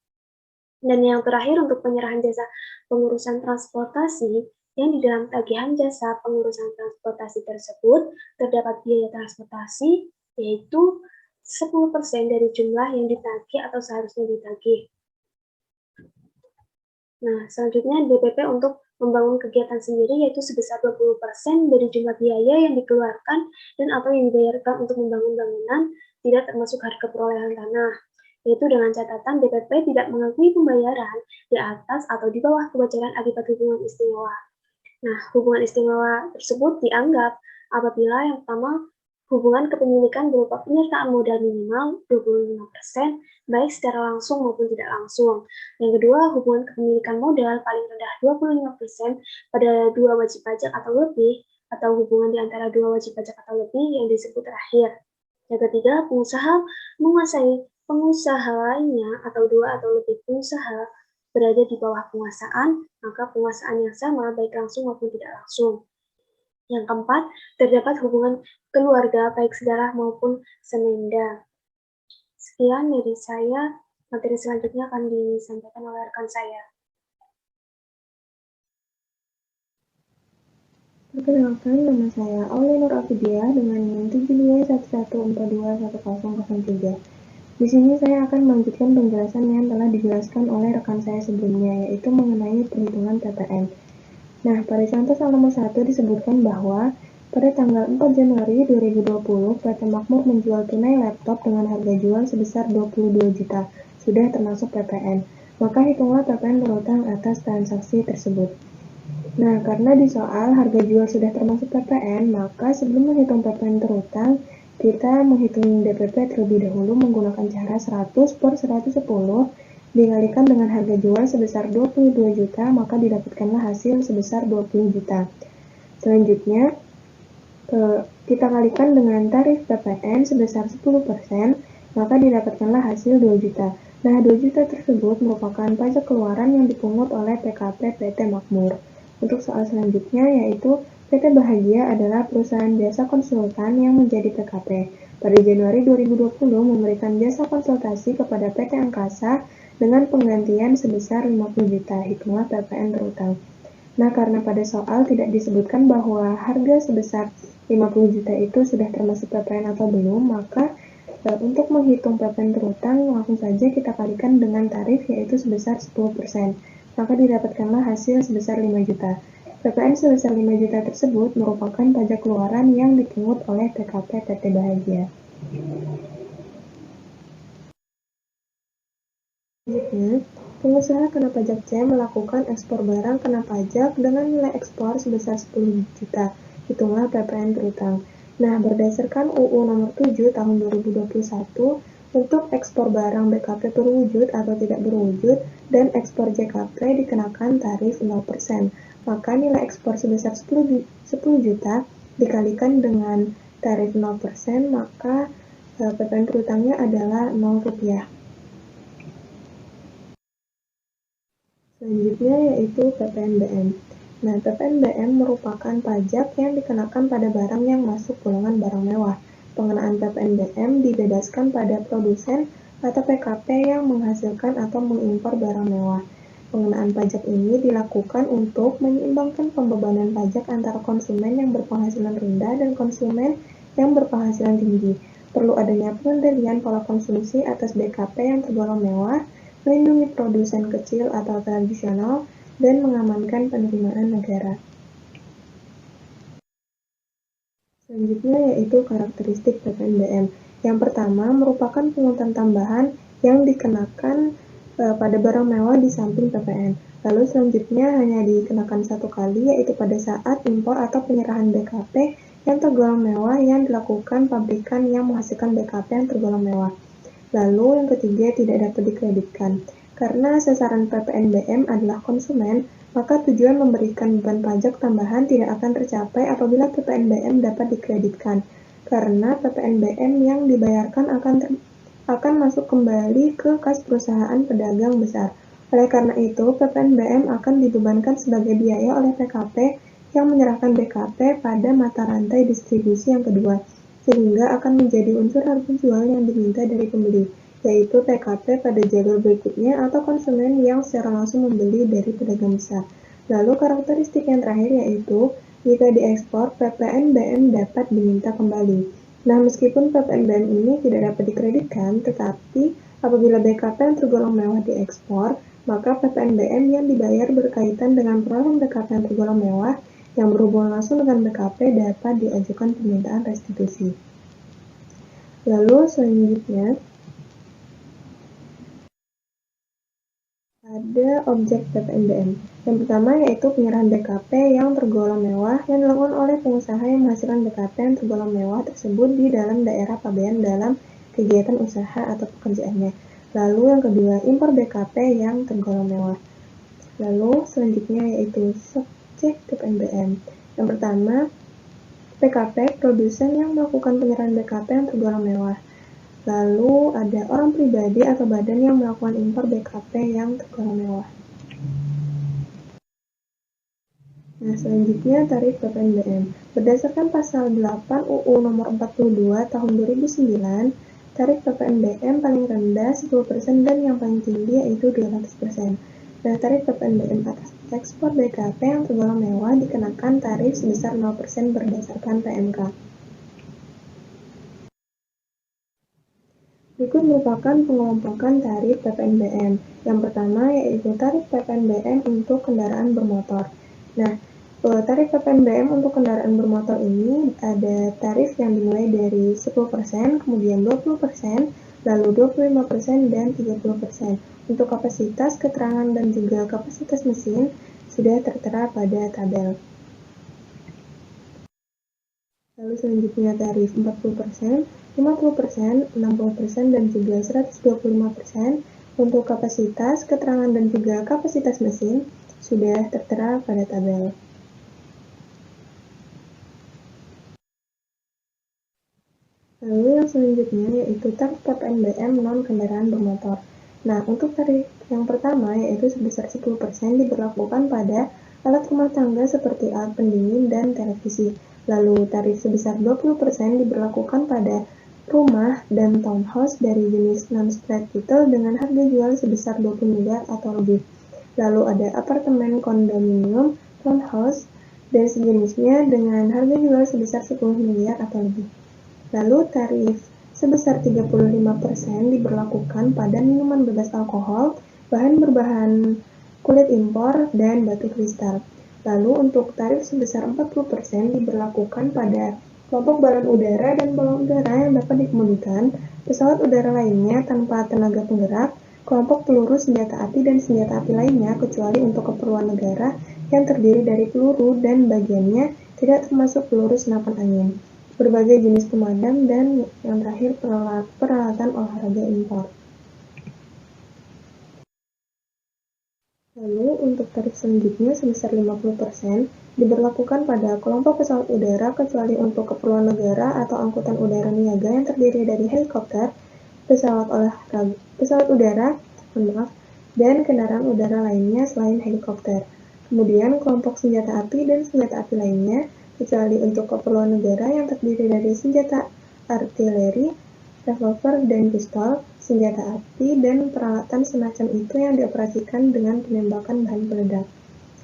Dan yang terakhir untuk penyerahan jasa pengurusan transportasi yang di dalam tagihan jasa pengurusan transportasi tersebut terdapat biaya transportasi yaitu 10% dari jumlah yang ditagih atau seharusnya ditagih. Nah, selanjutnya DPP untuk membangun kegiatan sendiri yaitu sebesar 20% dari jumlah biaya yang dikeluarkan dan atau yang dibayarkan untuk membangun bangunan tidak termasuk harga perolehan tanah, yaitu dengan catatan DPP tidak mengakui pembayaran di atas atau di bawah kewajaran akibat hubungan istimewa. Nah, hubungan istimewa tersebut dianggap apabila yang pertama, hubungan kepemilikan berupa penyertaan modal minimal 25%, baik secara langsung maupun tidak langsung. Yang kedua, hubungan kepemilikan modal paling rendah 25% pada dua wajib pajak atau lebih, atau hubungan di antara dua wajib pajak atau lebih yang disebut terakhir. Yang ketiga, pengusaha menguasai pengusaha lainnya atau dua atau lebih pengusaha berada di bawah penguasaan, maka penguasaan yang sama baik langsung maupun tidak langsung. Yang keempat, terdapat hubungan keluarga baik saudara maupun semenda. Sekian dari saya, materi selanjutnya akan disampaikan oleh rekan saya. Perkenalkan, nama saya Aulia Nur Afidia dengan NIM 7211421003. Di sini saya akan melanjutkan penjelasan yang telah dijelaskan oleh rekan saya sebelumnya, yaitu mengenai perhitungan PPN. Nah, pada contoh soal nomor 1 disebutkan bahwa pada tanggal 4 Januari 2020, PT Makmur menjual tunai laptop dengan harga jual sebesar 22 juta, sudah termasuk PPN. Maka hitunglah PPN berutang atas transaksi tersebut. Nah, karena di soal harga jual sudah termasuk PPN, maka sebelum menghitung PPN terutang, kita menghitung DPP terlebih dahulu menggunakan cara 100/110 dikalikan dengan harga jual sebesar 22 juta, maka didapatkanlah hasil sebesar 20 juta. Selanjutnya, kita kalikan dengan tarif PPN sebesar 10%, maka didapatkanlah hasil 2 juta. Nah, 2 juta tersebut merupakan pajak keluaran yang dipungut oleh PKP PT Makmur. Untuk soal selanjutnya yaitu PT Bahagia adalah perusahaan jasa konsultan yang menjadi PKP. Pada Januari 2020 memberikan jasa konsultasi kepada PT Angkasa dengan penggantian sebesar 50 juta, hitunglah PPN terutang. Nah, karena pada soal tidak disebutkan bahwa harga sebesar 50 juta itu sudah termasuk PPN atau belum, maka untuk menghitung PPN terutang, langsung saja kita kalikan dengan tarif yaitu sebesar 10%. Maka didapatkanlah hasil sebesar 5 juta. PPN sebesar 5 juta tersebut merupakan pajak keluaran yang dipungut oleh PKP PT Bahagia. Selanjutnya, pengusaha kena pajak C melakukan ekspor barang kena pajak dengan nilai ekspor sebesar 10 juta. Hitunglah PPN terutang. Nah, berdasarkan UU nomor 7 tahun 2021, untuk ekspor barang BKP berwujud atau tidak berwujud dan ekspor JKP dikenakan tarif 0%. Maka nilai ekspor sebesar 10 juta dikalikan dengan tarif 0%, maka PPN terutangnya adalah 0 rupiah. Selanjutnya yaitu PPNBM. Nah, PPNBM merupakan pajak yang dikenakan pada barang yang masuk golongan barang mewah. Pengenaan PPNBM dibebaskan pada produsen atau PKP yang menghasilkan atau mengimpor barang mewah. Pengenaan pajak ini dilakukan untuk menyeimbangkan pembebanan pajak antara konsumen yang berpenghasilan rendah dan konsumen yang berpenghasilan tinggi. Perlu adanya pengendalian pola konsumsi atas BKP yang tergolong mewah, melindungi produsen kecil atau tradisional, dan mengamankan penerimaan negara. Selanjutnya yaitu karakteristik PPNBM. Yang pertama merupakan pungutan tambahan yang dikenakan pada barang mewah di samping PPN. Lalu selanjutnya hanya dikenakan satu kali yaitu pada saat impor atau penyerahan BKP yang tergolong mewah yang dilakukan pabrikan yang menghasilkan BKP yang tergolong mewah. Lalu yang ketiga tidak dapat dikreditkan. Karena sasaran PPNBM adalah konsumen, maka tujuan memberikan beban pajak tambahan tidak akan tercapai apabila PPNBM dapat dikreditkan. Karena PPNBM yang dibayarkan akan masuk kembali ke kas perusahaan pedagang besar. Oleh karena itu, PPNBM akan dibebankan sebagai biaya oleh PKP yang menyerahkan BKP pada mata rantai distribusi yang kedua, sehingga akan menjadi unsur harga jual yang diminta dari pembeli, yaitu PKP pada jalur berikutnya atau konsumen yang secara langsung membeli dari pedagang besar. Lalu karakteristik yang terakhir yaitu jika diekspor, PPNBM dapat diminta kembali. Nah, meskipun PPNBM ini tidak dapat dikreditkan, tetapi apabila BKP yang tergolong mewah diekspor, maka PPNBM yang dibayar berkaitan dengan perolehan BKP yang tergolong mewah yang berhubungan langsung dengan BKP dapat diajukan permintaan restitusi. Lalu selanjutnya ada objek PPNBM. Yang pertama yaitu penyerahan BKP yang tergolong mewah yang dilakukan oleh pengusaha yang menghasilkan BKP yang tergolong mewah tersebut di dalam daerah pabean dalam kegiatan usaha atau pekerjaannya. Lalu yang kedua, impor BKP yang tergolong mewah. Lalu selanjutnya yaitu subjek PPNBM. Yang pertama, PKP produsen yang melakukan penyerahan BKP yang tergolong mewah. Lalu ada orang pribadi atau badan yang melakukan impor BKP yang tergolong mewah. Nah, selanjutnya tarif PPNBM. Berdasarkan pasal 8 UU nomor 42 tahun 2009, tarif PPNBM paling rendah 10% dan yang paling tinggi yaitu 200%. Nah, tarif PPNBM atas ekspor BKP yang tergolong mewah dikenakan tarif sebesar 0% berdasarkan PMK. Berikut merupakan pengelompokan tarif PPNBM. Yang pertama yaitu tarif PPNBM untuk kendaraan bermotor. Nah, tarif PPNBM untuk kendaraan bermotor ini ada tarif yang dimulai dari 10%, kemudian 20%, lalu 25%, dan 30%. Untuk kapasitas, keterangan, dan juga kapasitas mesin sudah tertera pada tabel. Lalu selanjutnya tarif 40%, 50%, 60%, dan juga 125% untuk kapasitas, keterangan, dan juga kapasitas mesin sudah tertera pada tabel. Lalu yang selanjutnya yaitu tarif PPNBM non kendaraan bermotor. Nah, untuk tarif yang pertama yaitu sebesar 10% diberlakukan pada alat rumah tangga seperti alat pendingin dan televisi. Lalu tarif sebesar 20% diberlakukan pada rumah dan townhouse dari jenis non-strata title dengan harga jual sebesar 20 miliar atau lebih. Lalu ada apartemen kondominium, townhouse, dan sejenisnya dengan harga jual sebesar 10 miliar atau lebih. Lalu tarif sebesar 35% diberlakukan pada minuman bebas alkohol, bahan berbahan kulit impor, dan batu kristal. Lalu untuk tarif sebesar 40% diberlakukan pada kelompok balon udara dan balon udara yang dapat dikemudikan, pesawat udara lainnya tanpa tenaga penggerak, kelompok peluru senjata api dan senjata api lainnya kecuali untuk keperluan negara yang terdiri dari peluru dan bagiannya tidak termasuk peluru senapan angin, berbagai jenis pemadam, dan yang terakhir peralatan olahraga impor. Lalu untuk tarif selanjutnya sebesar 50% diberlakukan pada kelompok pesawat udara kecuali untuk keperluan negara atau angkutan udara niaga yang terdiri dari helikopter, pesawat udara, dan kendaraan udara lainnya selain helikopter. Kemudian kelompok senjata api dan senjata api lainnya kecuali untuk keperluan negara yang terdiri dari senjata artileri, revolver dan pistol, senjata api, dan peralatan semacam itu yang dioperasikan dengan penembakan bahan peledak.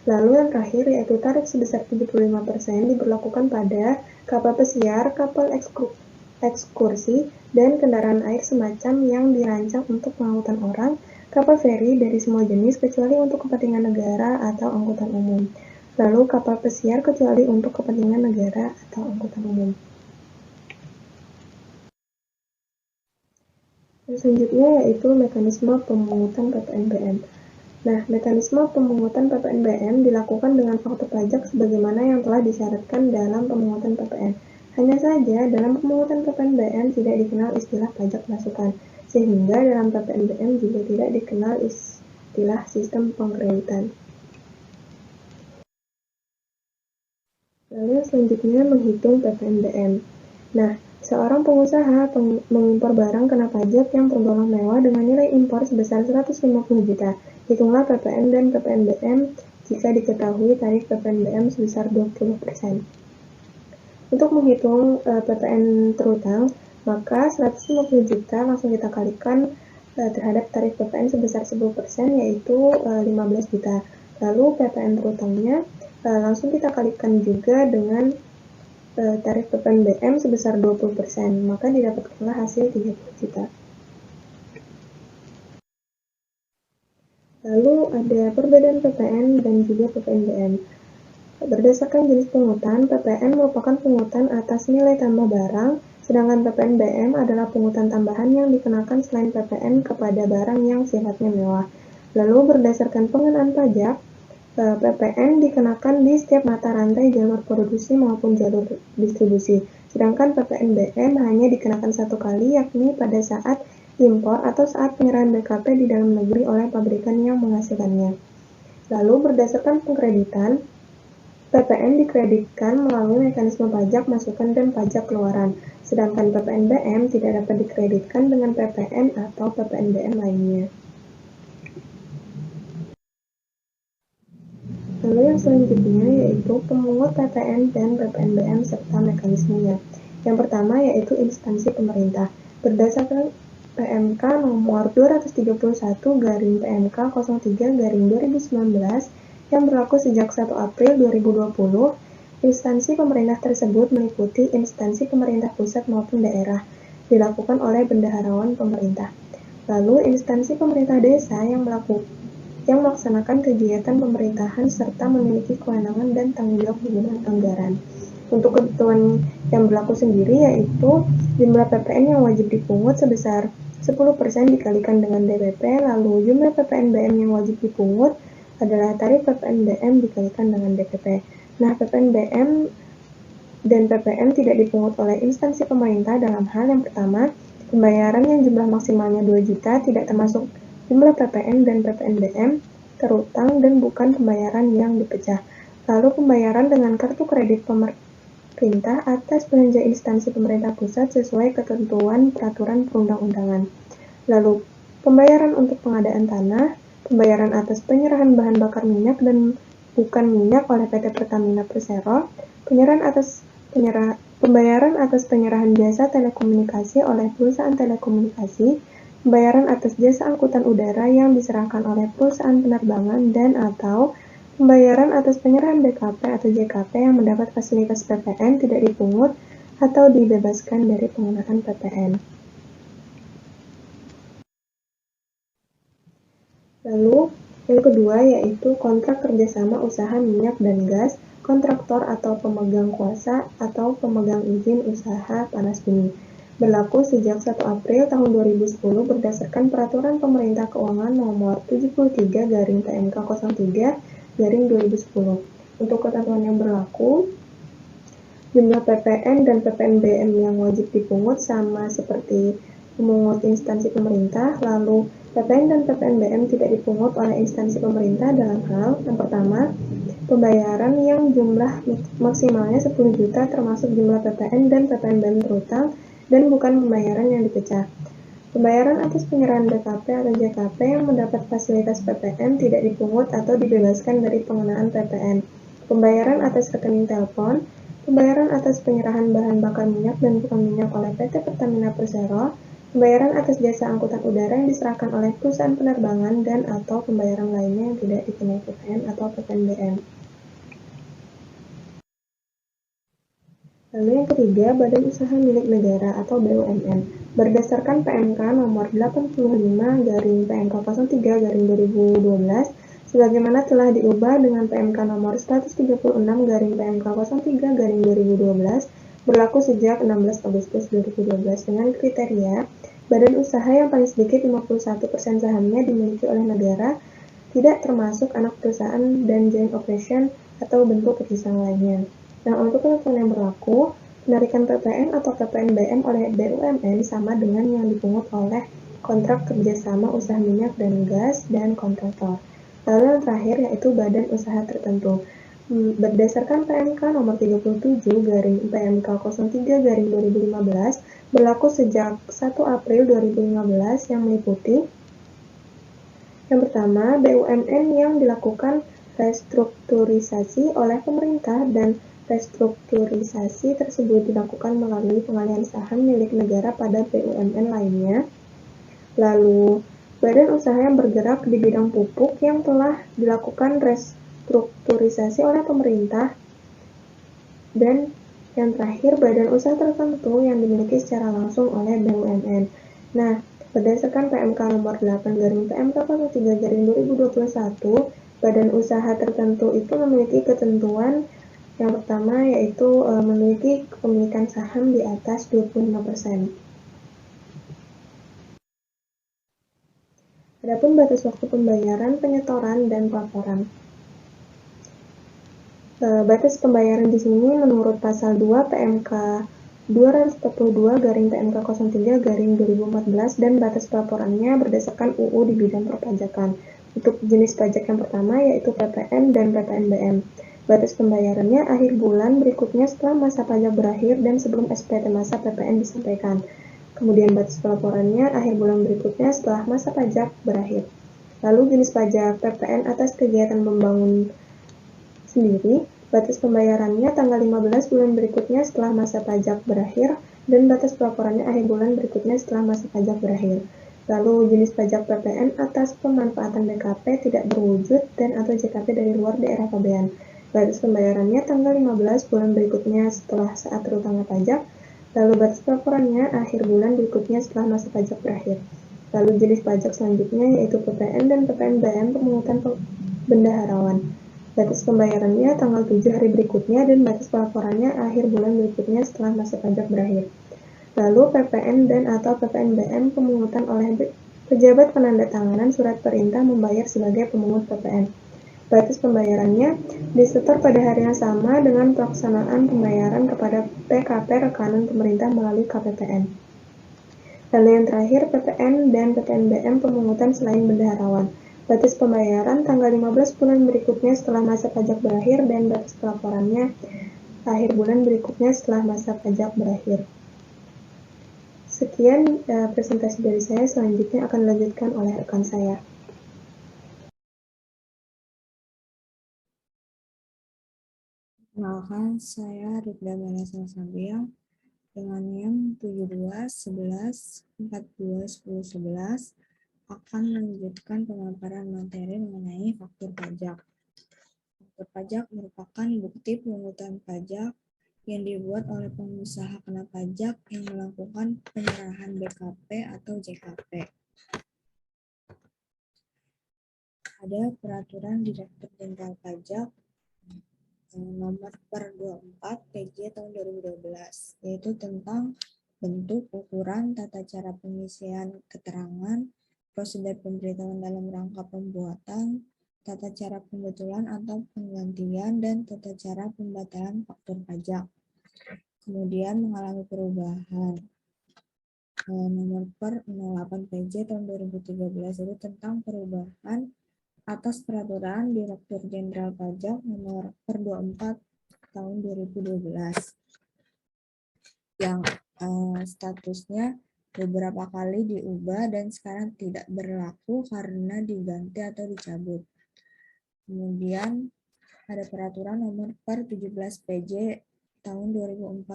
Lalu yang terakhir yaitu tarif sebesar 75% diberlakukan pada kapal pesiar, kapal ekskursi, dan kendaraan air semacam yang dirancang untuk pengangkutan orang, kapal feri dari semua jenis kecuali untuk kepentingan negara atau angkutan umum. Lalu kapal pesiar kecuali untuk kepentingan negara atau angkutan umum. Yang selanjutnya yaitu mekanisme pemungutan PPNBM. Nah, mekanisme pemungutan PPNBM dilakukan dengan faktor pajak sebagaimana yang telah disyaratkan dalam pemungutan PPN. Hanya saja, dalam pemungutan PPNBM tidak dikenal istilah pajak masukan, sehingga dalam PPNBM juga tidak dikenal istilah sistem pengkreditan. Lalu selanjutnya menghitung PPNBM. Nah, seorang pengusaha mengimpor barang kena pajak yang tergolong mewah dengan nilai impor sebesar 150 juta. Hitunglah PPN dan PPNBM jika diketahui tarif PPNBM sebesar 20%. Untuk menghitung PPN terutang, maka 150 juta langsung kita kalikan terhadap tarif PPN sebesar 10% yaitu 15 juta. Lalu PPN terutangnya langsung kita kalikan juga dengan tarif PPNBM sebesar 20%, maka didapatkanlah hasil 30 juta. Lalu ada perbedaan PPN dan juga PPNBM. Berdasarkan jenis pungutan, PPN merupakan pungutan atas nilai tambah barang, sedangkan PPNBM adalah pungutan tambahan yang dikenakan selain PPN kepada barang yang sifatnya mewah. Lalu berdasarkan pengenaan pajak, PPN dikenakan di setiap mata rantai jalur produksi maupun jalur distribusi, sedangkan PPNBM hanya dikenakan satu kali, yakni pada saat impor atau saat penyerahan BKP di dalam negeri oleh pabrikan yang menghasilkannya. Lalu berdasarkan pengkreditan, PPN dikreditkan melalui mekanisme pajak masukan dan pajak keluaran, sedangkan PPNBM tidak dapat dikreditkan dengan PPN atau PPNBM lainnya. Lalu yang selanjutnya yaitu pemungut PPN dan PPNBM serta mekanismenya. Yang pertama yaitu instansi pemerintah. Berdasarkan PMK nomor 231/PMK 03/2019 yang berlaku sejak 1 April 2020, instansi pemerintah tersebut meliputi instansi pemerintah pusat maupun daerah, dilakukan oleh bendaharawan pemerintah. Lalu instansi pemerintah desa yang melaksanakan kegiatan pemerintahan serta memiliki kewenangan dan tanggung jawab penggunaan anggaran. Untuk ketentuan yang berlaku sendiri yaitu jumlah PPN yang wajib dipungut sebesar 10% dikalikan dengan DPP, lalu jumlah PPNBM yang wajib dipungut adalah tarif PPNBM dikalikan dengan DPP. Nah, PPNBM dan PPN tidak dipungut oleh instansi pemerintah dalam hal yang pertama, pembayaran yang jumlah maksimalnya 2 juta tidak termasuk jumlah PPN dan PPNBM terutang dan bukan pembayaran yang dipecah. Lalu pembayaran dengan kartu kredit pemerintah atas belanja instansi pemerintah pusat sesuai ketentuan peraturan perundang-undangan. Lalu pembayaran untuk pengadaan tanah, pembayaran atas penyerahan bahan bakar minyak dan bukan minyak oleh PT Pertamina Persero, pembayaran atas penyerahan jasa telekomunikasi oleh perusahaan telekomunikasi, pembayaran atas jasa angkutan udara yang diserahkan oleh perusahaan penerbangan dan/atau pembayaran atas penyerahan BKP atau JKP yang mendapat fasilitas PPN tidak dipungut atau dibebaskan dari pengenaan PPN. Lalu, yang kedua yaitu kontrak kerjasama usaha minyak dan gas, kontraktor atau pemegang kuasa atau pemegang izin usaha panas bumi. Berlaku sejak 1 April tahun 2010 berdasarkan Peraturan Pemerintah Keuangan Nomor 73/PMK 03/2010. Untuk ketentuan yang berlaku, jumlah PPN dan PPNBM yang wajib dipungut sama seperti pemungut instansi pemerintah, lalu PPN dan PPNBM tidak dipungut oleh instansi pemerintah dalam hal yang pertama, pembayaran yang jumlah maksimalnya 10 juta termasuk jumlah PPN dan PPNBM terutang dan bukan pembayaran yang dipecah. Pembayaran atas penyerahan BKP atau JKP yang mendapat fasilitas PPN tidak dipungut atau dibebaskan dari pengenaan PPN. Pembayaran atas rekening telepon, pembayaran atas penyerahan bahan bakar minyak dan bukan minyak oleh PT Pertamina Persero, pembayaran atas jasa angkutan udara yang diserahkan oleh perusahaan penerbangan dan/atau pembayaran lainnya yang tidak dikenai PPN atau PPNBM. Lalu yang ketiga, Badan Usaha Milik Negara atau BUMN. Berdasarkan PMK nomor 85/PMK 03/2012, sebagaimana telah diubah dengan PMK nomor 136/PMK 03/2012, berlaku sejak 16 Agustus 2012 dengan kriteria badan usaha yang paling sedikit 51% sahamnya dimiliki oleh negara, tidak termasuk anak perusahaan dan joint operation atau bentuk kerjasama lainnya. Nah, untuk ketentuan yang berlaku, penarikan PPN atau PPNBM oleh BUMN sama dengan yang dipungut oleh kontrak kerjasama usaha minyak dan gas dan kontraktor. Lalu yang terakhir yaitu badan usaha tertentu. Berdasarkan PMK nomor 37/PMK 03/2015 berlaku sejak 1 April 2015 yang meliputi yang pertama, BUMN yang dilakukan restrukturisasi oleh pemerintah dan restrukturisasi tersebut dilakukan melalui pengalihan saham milik negara pada BUMN lainnya. Lalu, badan usaha yang bergerak di bidang pupuk yang telah dilakukan restrukturisasi oleh pemerintah. Dan yang terakhir, badan usaha tertentu yang dimiliki secara langsung oleh BUMN. Nah, berdasarkan PMK nomor 8/PMK 03/2021, badan usaha tertentu itu memiliki ketentuan yang pertama yaitu memiliki kepemilikan saham di atas 25%. Adapun batas waktu pembayaran, penyetoran, dan pelaporan. Batas pembayaran di sini menurut pasal 2 PMK 242/PMK 03/2014 dan batas pelaporannya berdasarkan UU di bidang perpajakan. Untuk jenis pajak yang pertama yaitu PPN dan PPNBM. Batas pembayarannya akhir bulan berikutnya setelah masa pajak berakhir dan sebelum SPT masa PPN disampaikan. Kemudian batas pelaporannya akhir bulan berikutnya setelah masa pajak berakhir. Lalu jenis pajak PPN atas kegiatan membangun sendiri, batas pembayarannya tanggal 15 bulan berikutnya setelah masa pajak berakhir dan batas pelaporannya akhir bulan berikutnya setelah masa pajak berakhir. Lalu jenis pajak PPN atas pemanfaatan BKP tidak berwujud dan atau JKP dari luar daerah pabean. Batas pembayarannya tanggal 15 bulan berikutnya setelah saat terutangnya pajak. Lalu batas pelaporannya akhir bulan berikutnya setelah masa pajak berakhir. Lalu jenis pajak selanjutnya yaitu PPN dan PPNBM pemungutan bendaharawan. Batas pembayarannya tanggal 7 hari berikutnya dan batas pelaporannya akhir bulan berikutnya setelah masa pajak berakhir. Lalu PPN dan atau PPNBM pemungutan oleh pejabat penandatanganan surat perintah membayar sebagai pemungut PPN. Batas pembayarannya disetor pada hari yang sama dengan pelaksanaan pembayaran kepada PKP rekanan pemerintah melalui KPPN. Lalu yang terakhir PPN dan PPNBM pemungutan selain bendaharawan. Batas pembayaran tanggal 15 bulan berikutnya setelah masa pajak berakhir dan batas pelaporannya akhir bulan berikutnya setelah masa pajak berakhir. Sekian presentasi dari saya, selanjutnya akan dilanjutkan oleh rekan saya. Perkenalkan, saya Rifda Vanessa Sabiang dengan NIM 72 11 42 10 11 akan melanjutkan pemaparan materi mengenai faktur pajak. Faktur pajak merupakan bukti pungutan pajak yang dibuat oleh pengusaha kena pajak yang melakukan penyerahan BKP atau JKP. Ada peraturan Direktur Jenderal Pajak nomor per 24 PJ tahun 2012, yaitu tentang bentuk, ukuran, tata cara pengisian keterangan, prosedur pemberitahuan dalam rangka pembuatan, tata cara pembetulan atau penggantian, dan tata cara pembatalan faktur pajak. Kemudian mengalami perubahan. Nomor per 08 PJ tahun 2013 itu tentang perubahan atas peraturan Direktur Jenderal Pajak nomor per 24 tahun 2012 yang statusnya beberapa kali diubah dan sekarang tidak berlaku karena diganti atau dicabut. Kemudian ada peraturan nomor per 17 PJ tahun 2014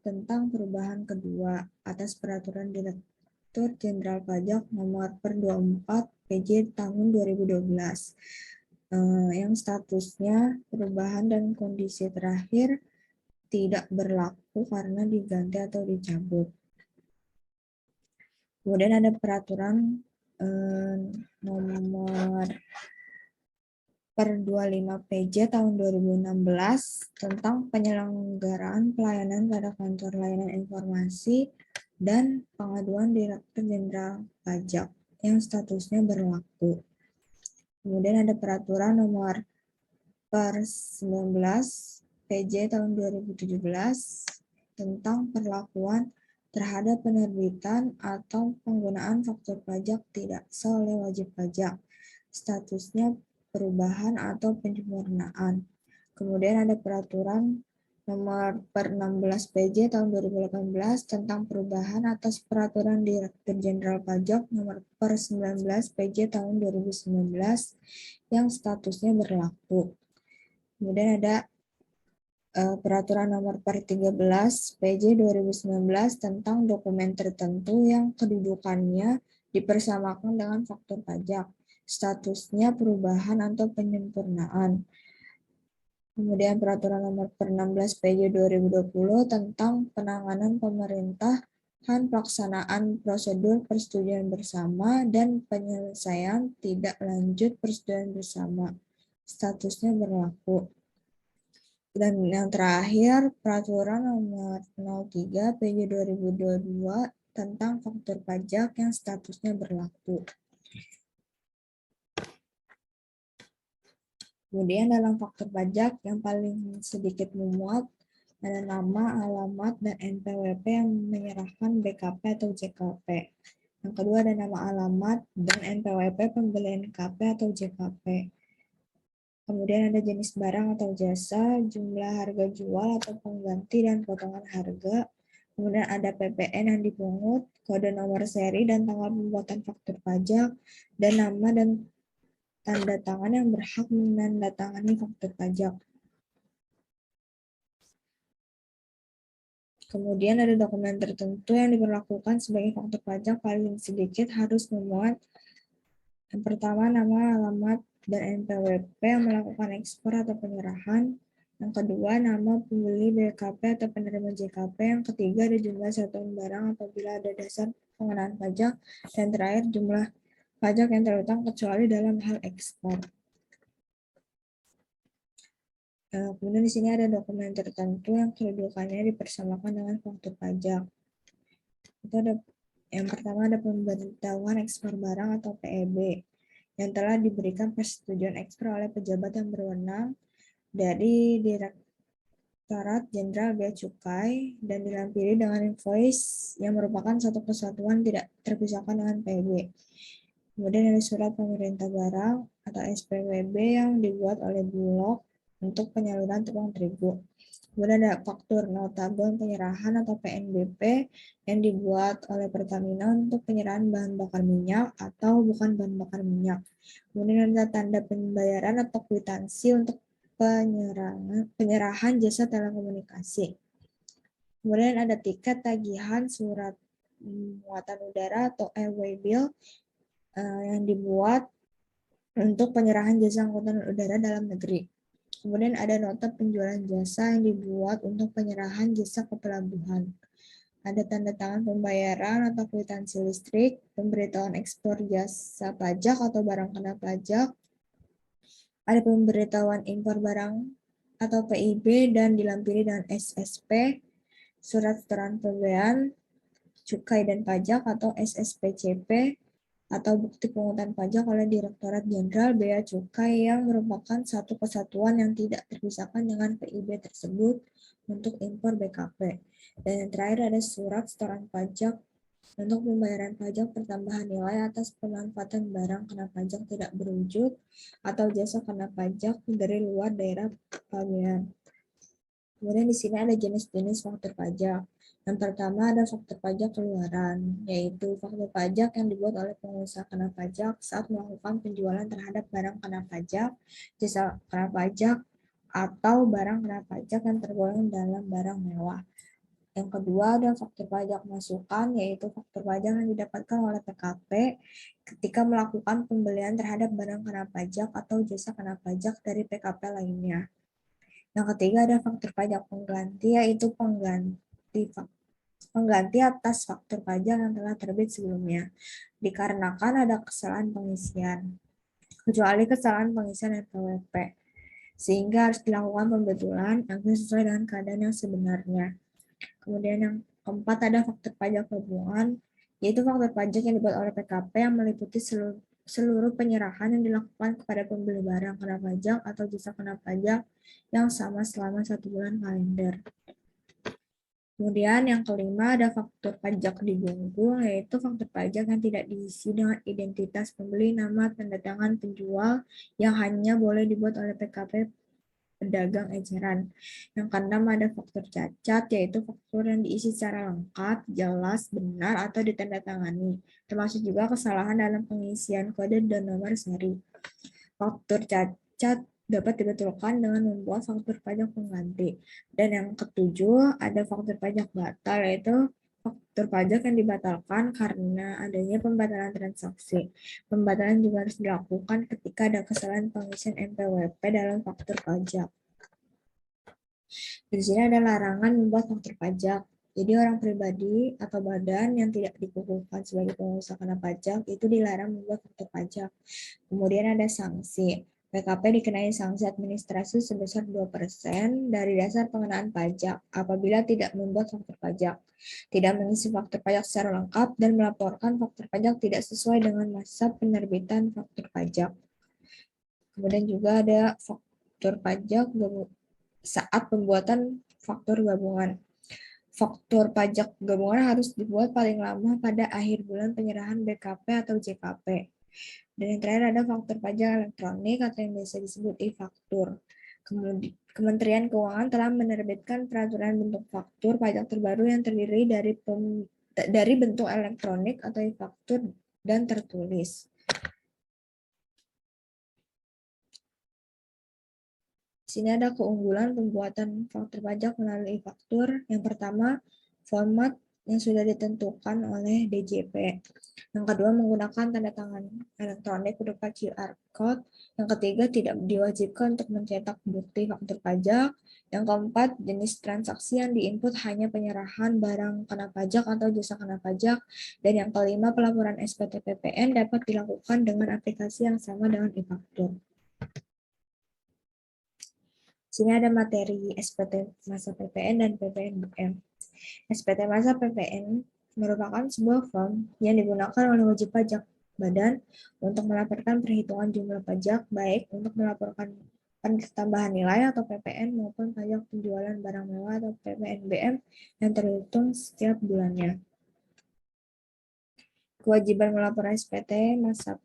tentang perubahan kedua atas peraturan Direktur Jenderal Pajak nomor per 24 PJ tahun 2012 yang statusnya perubahan dan kondisi terakhir tidak berlaku karena diganti atau dicabut. Kemudian ada peraturan nomor per 25 PJ tahun 2016 tentang penyelenggaraan pelayanan pada kantor layanan informasi dan pengaduan Direktur Jenderal Pajak yang statusnya berlaku. Kemudian ada peraturan nomor per 19 PJ tahun 2017 tentang perlakuan terhadap penerbitan atau penggunaan faktur pajak tidak sah oleh wajib pajak. Statusnya perubahan atau penyempurnaan. Kemudian ada peraturan nomor per 16 PJ tahun 2018 tentang perubahan atas peraturan Direktur Jenderal Pajak nomor per 19 PJ tahun 2019 yang statusnya berlaku. Kemudian ada peraturan nomor per 13 PJ 2019 tentang dokumen tertentu yang kedudukannya dipersamakan dengan faktur pajak. Statusnya perubahan atau penyempurnaan. Kemudian peraturan nomor per 16 PJ 2020 tentang penanganan pemerintahan pelaksanaan prosedur persetujuan bersama dan penyelesaian tidak lanjut persetujuan bersama. Statusnya berlaku. Dan yang terakhir, peraturan nomor 03 PJ 2022 tentang faktur pajak yang statusnya berlaku. Kemudian dalam faktur pajak yang paling sedikit memuat ada nama, alamat, dan NPWP yang menyerahkan BKP atau JKP. Yang kedua ada nama alamat dan NPWP pembelian KP atau JKP. Kemudian ada jenis barang atau jasa, jumlah harga jual atau pengganti dan potongan harga. Kemudian ada PPN yang dipungut, kode nomor seri dan tanggal pembuatan faktur pajak, dan nama dan tanda tangan yang berhak menandatangani faktur pajak. Kemudian ada dokumen tertentu yang diberlakukan sebagai faktur pajak paling sedikit harus memuat yang pertama nama, alamat, dan NPWP yang melakukan ekspor atau penyerahan. Yang kedua, nama pembeli BKP atau penerima JKP. Yang ketiga, ada jumlah satuan barang apabila ada dasar pengenaan pajak. Dan terakhir, jumlah pajak yang terutang kecuali dalam hal ekspor. Kemudian di sini ada dokumen tertentu yang kedudukannya dipersamakan dengan faktur pajak. Itu ada yang pertama ada pemberitahuan ekspor barang atau PEB yang telah diberikan persetujuan ekspor oleh pejabat yang berwenang dari Direktorat Jenderal Bea Cukai dan dilampiri dengan invoice yang merupakan satu kesatuan tidak terpisahkan dengan PEB. Kemudian ada surat pemerintah barang atau SPWB yang dibuat oleh Bulog untuk penyaluran tepung terigu. Kemudian ada faktur notabel penyerahan atau PNBP yang dibuat oleh Pertamina untuk penyerahan bahan bakar minyak atau bukan bahan bakar minyak. Kemudian ada tanda pembayaran atau kwitansi untuk penyerahan jasa telekomunikasi. Kemudian ada tiket tagihan surat muatan udara atau airway bill yang dibuat untuk penyerahan jasa angkutan udara dalam negeri. Kemudian ada nota penjualan jasa yang dibuat untuk penyerahan jasa ke pelabuhan. Ada tanda tangan pembayaran atau kwitansi listrik, pemberitahuan ekspor jasa pajak atau barang kena pajak, ada pemberitahuan impor barang atau PIB dan dilampiri dengan SSP, surat setoran pembayaran, cukai dan pajak atau SSPCP, atau bukti pungutan pajak oleh Direktorat Jenderal Bea Cukai yang merupakan satu kesatuan yang tidak terpisahkan dengan PIB tersebut untuk impor BKP. Dan yang terakhir ada surat setoran pajak untuk pembayaran pajak pertambahan nilai atas pemanfaatan barang kena pajak tidak berwujud atau jasa kena pajak dari luar daerah pabean. Kemudian di sini ada jenis-jenis faktur pajak. Yang pertama ada faktur pajak keluaran, yaitu faktur pajak yang dibuat oleh pengusaha kena pajak saat melakukan penjualan terhadap barang kena pajak, jasa kena pajak, atau barang kena pajak yang tergolong dalam barang mewah. Yang kedua ada faktur pajak masukan, yaitu faktur pajak yang didapatkan oleh PKP ketika melakukan pembelian terhadap barang kena pajak atau jasa kena pajak dari PKP lainnya. Yang ketiga ada faktur pajak pengganti, yaitu pengganti atas faktur pajak yang telah terbit sebelumnya, dikarenakan ada kesalahan pengisian, kecuali kesalahan pengisian NPWP, sehingga harus dilakukan pembetulan agar sesuai dengan keadaan yang sebenarnya. Kemudian yang keempat ada faktur pajak gabungan, yaitu faktur pajak yang dibuat oleh PKP yang meliputi seluruh penyerahan yang dilakukan kepada pembeli barang kena pajak atau jasa kena pajak yang sama selama 1 bulan kalender. Kemudian yang kelima ada faktur pajak digunggung, yaitu faktur pajak yang tidak diisi dengan identitas pembeli, nama, tanda tangan penjual yang hanya boleh dibuat oleh PKP pedagang eceran. Yang keenam ada faktur cacat, yaitu faktur yang diisi secara lengkap, jelas, benar, atau ditandatangani, termasuk juga kesalahan dalam pengisian kode dan nomor seri. Faktur cacat dapat dibetulkan dengan membuat faktur pajak pengganti. Dan yang ketujuh, ada faktur pajak batal, yaitu faktur pajak yang dibatalkan karena adanya pembatalan transaksi. Pembatalan juga harus dilakukan ketika ada kesalahan pengisian NPWP dalam faktur pajak. Di sini ada larangan membuat faktur pajak. Jadi orang pribadi atau badan yang tidak dikukuhkan sebagai pengusaha kena pajak itu dilarang membuat faktur pajak. Kemudian ada sanksi. PKP dikenai sanksi administrasi sebesar 2% dari dasar pengenaan pajak apabila tidak membuat faktur pajak, tidak mengisi faktur pajak secara lengkap, dan melaporkan faktur pajak tidak sesuai dengan masa penerbitan faktur pajak. Kemudian juga ada faktur pajak saat pembuatan faktur gabungan. Faktur pajak gabungan harus dibuat paling lama pada akhir bulan penyerahan BKP atau JKP. Dan yang terakhir ada faktur pajak elektronik atau yang biasa disebut e-faktur. Kementerian Keuangan telah menerbitkan peraturan bentuk faktur pajak terbaru yang terdiri dari bentuk elektronik atau e-faktur dan tertulis. Di sini ada keunggulan pembuatan faktur pajak melalui e-faktur. Yang pertama, format yang sudah ditentukan oleh DJP. Yang kedua, menggunakan tanda tangan elektronik berupa QR Code. Yang ketiga, tidak diwajibkan untuk mencetak bukti faktur pajak. Yang keempat, jenis transaksi yang diinput hanya penyerahan barang kena pajak atau jasa kena pajak. Dan yang kelima, pelaporan SPT PPN dapat dilakukan dengan aplikasi yang sama dengan e-faktur. Sini ada materi SPT masa PPN dan PPNBM. SPT masa PPN merupakan sebuah form yang digunakan oleh wajib pajak badan untuk melaporkan perhitungan jumlah pajak, baik untuk melaporkan tambahan nilai atau PPN maupun pajak penjualan barang mewah atau PPNBM yang terhitung setiap bulannya. Kewajiban melapor SPT masa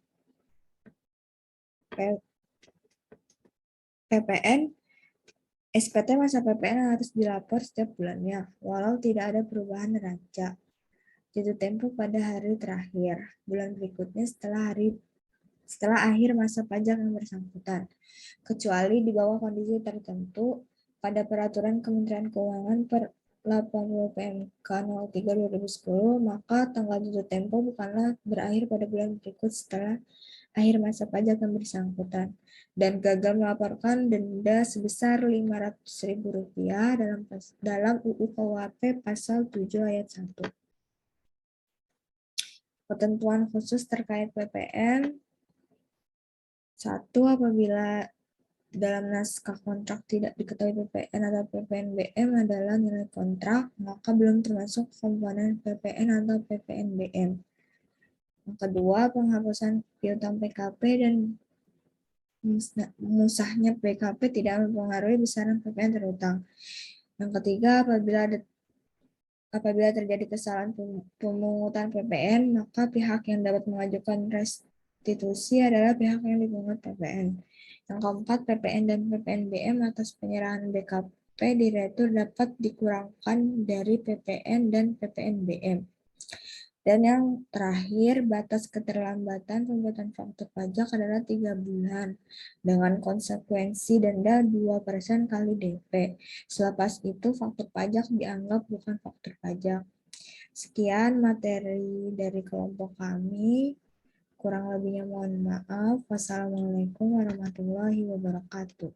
PPN SPT masa PPN harus dilapor setiap bulannya, walau tidak ada perubahan neraca. Jatuh tempo pada hari terakhir, bulan berikutnya setelah akhir masa pajak yang bersangkutan, kecuali di bawah kondisi tertentu pada Peraturan Kementerian Keuangan per 80 PMK 03 2010, maka tanggal jatuh tempo bukanlah berakhir pada bulan berikut setelah akhir masa pajak yang bersangkutan dan gagal melaporkan denda sebesar Rp500.000 dalam UU KUHP pasal 7 ayat 1. Ketentuan khusus terkait PPN. 1. Apabila dalam naskah kontrak tidak diketahui PPN atau PPNBM adalah nilai kontrak, maka belum termasuk komponen PPN atau PPNBM. Yang kedua, penghapusan piutang PKP dan musnahnya PKP tidak mempengaruhi besaran PPN terutang. Yang ketiga, apabila terjadi kesalahan pemungutan PPN, maka pihak yang dapat mengajukan restitusi adalah pihak yang dipungut PPN. Yang keempat, PPN dan PPNBM atas penyerahan BKP diretur dapat dikurangkan dari PPN dan PPNBM. Dan yang terakhir, batas keterlambatan pembuatan faktur pajak adalah 3 bulan dengan konsekuensi denda 2% kali DP. Selepas itu, faktur pajak dianggap bukan faktur pajak. Sekian materi dari kelompok kami. Kurang lebihnya mohon maaf. Wassalamualaikum warahmatullahi wabarakatuh.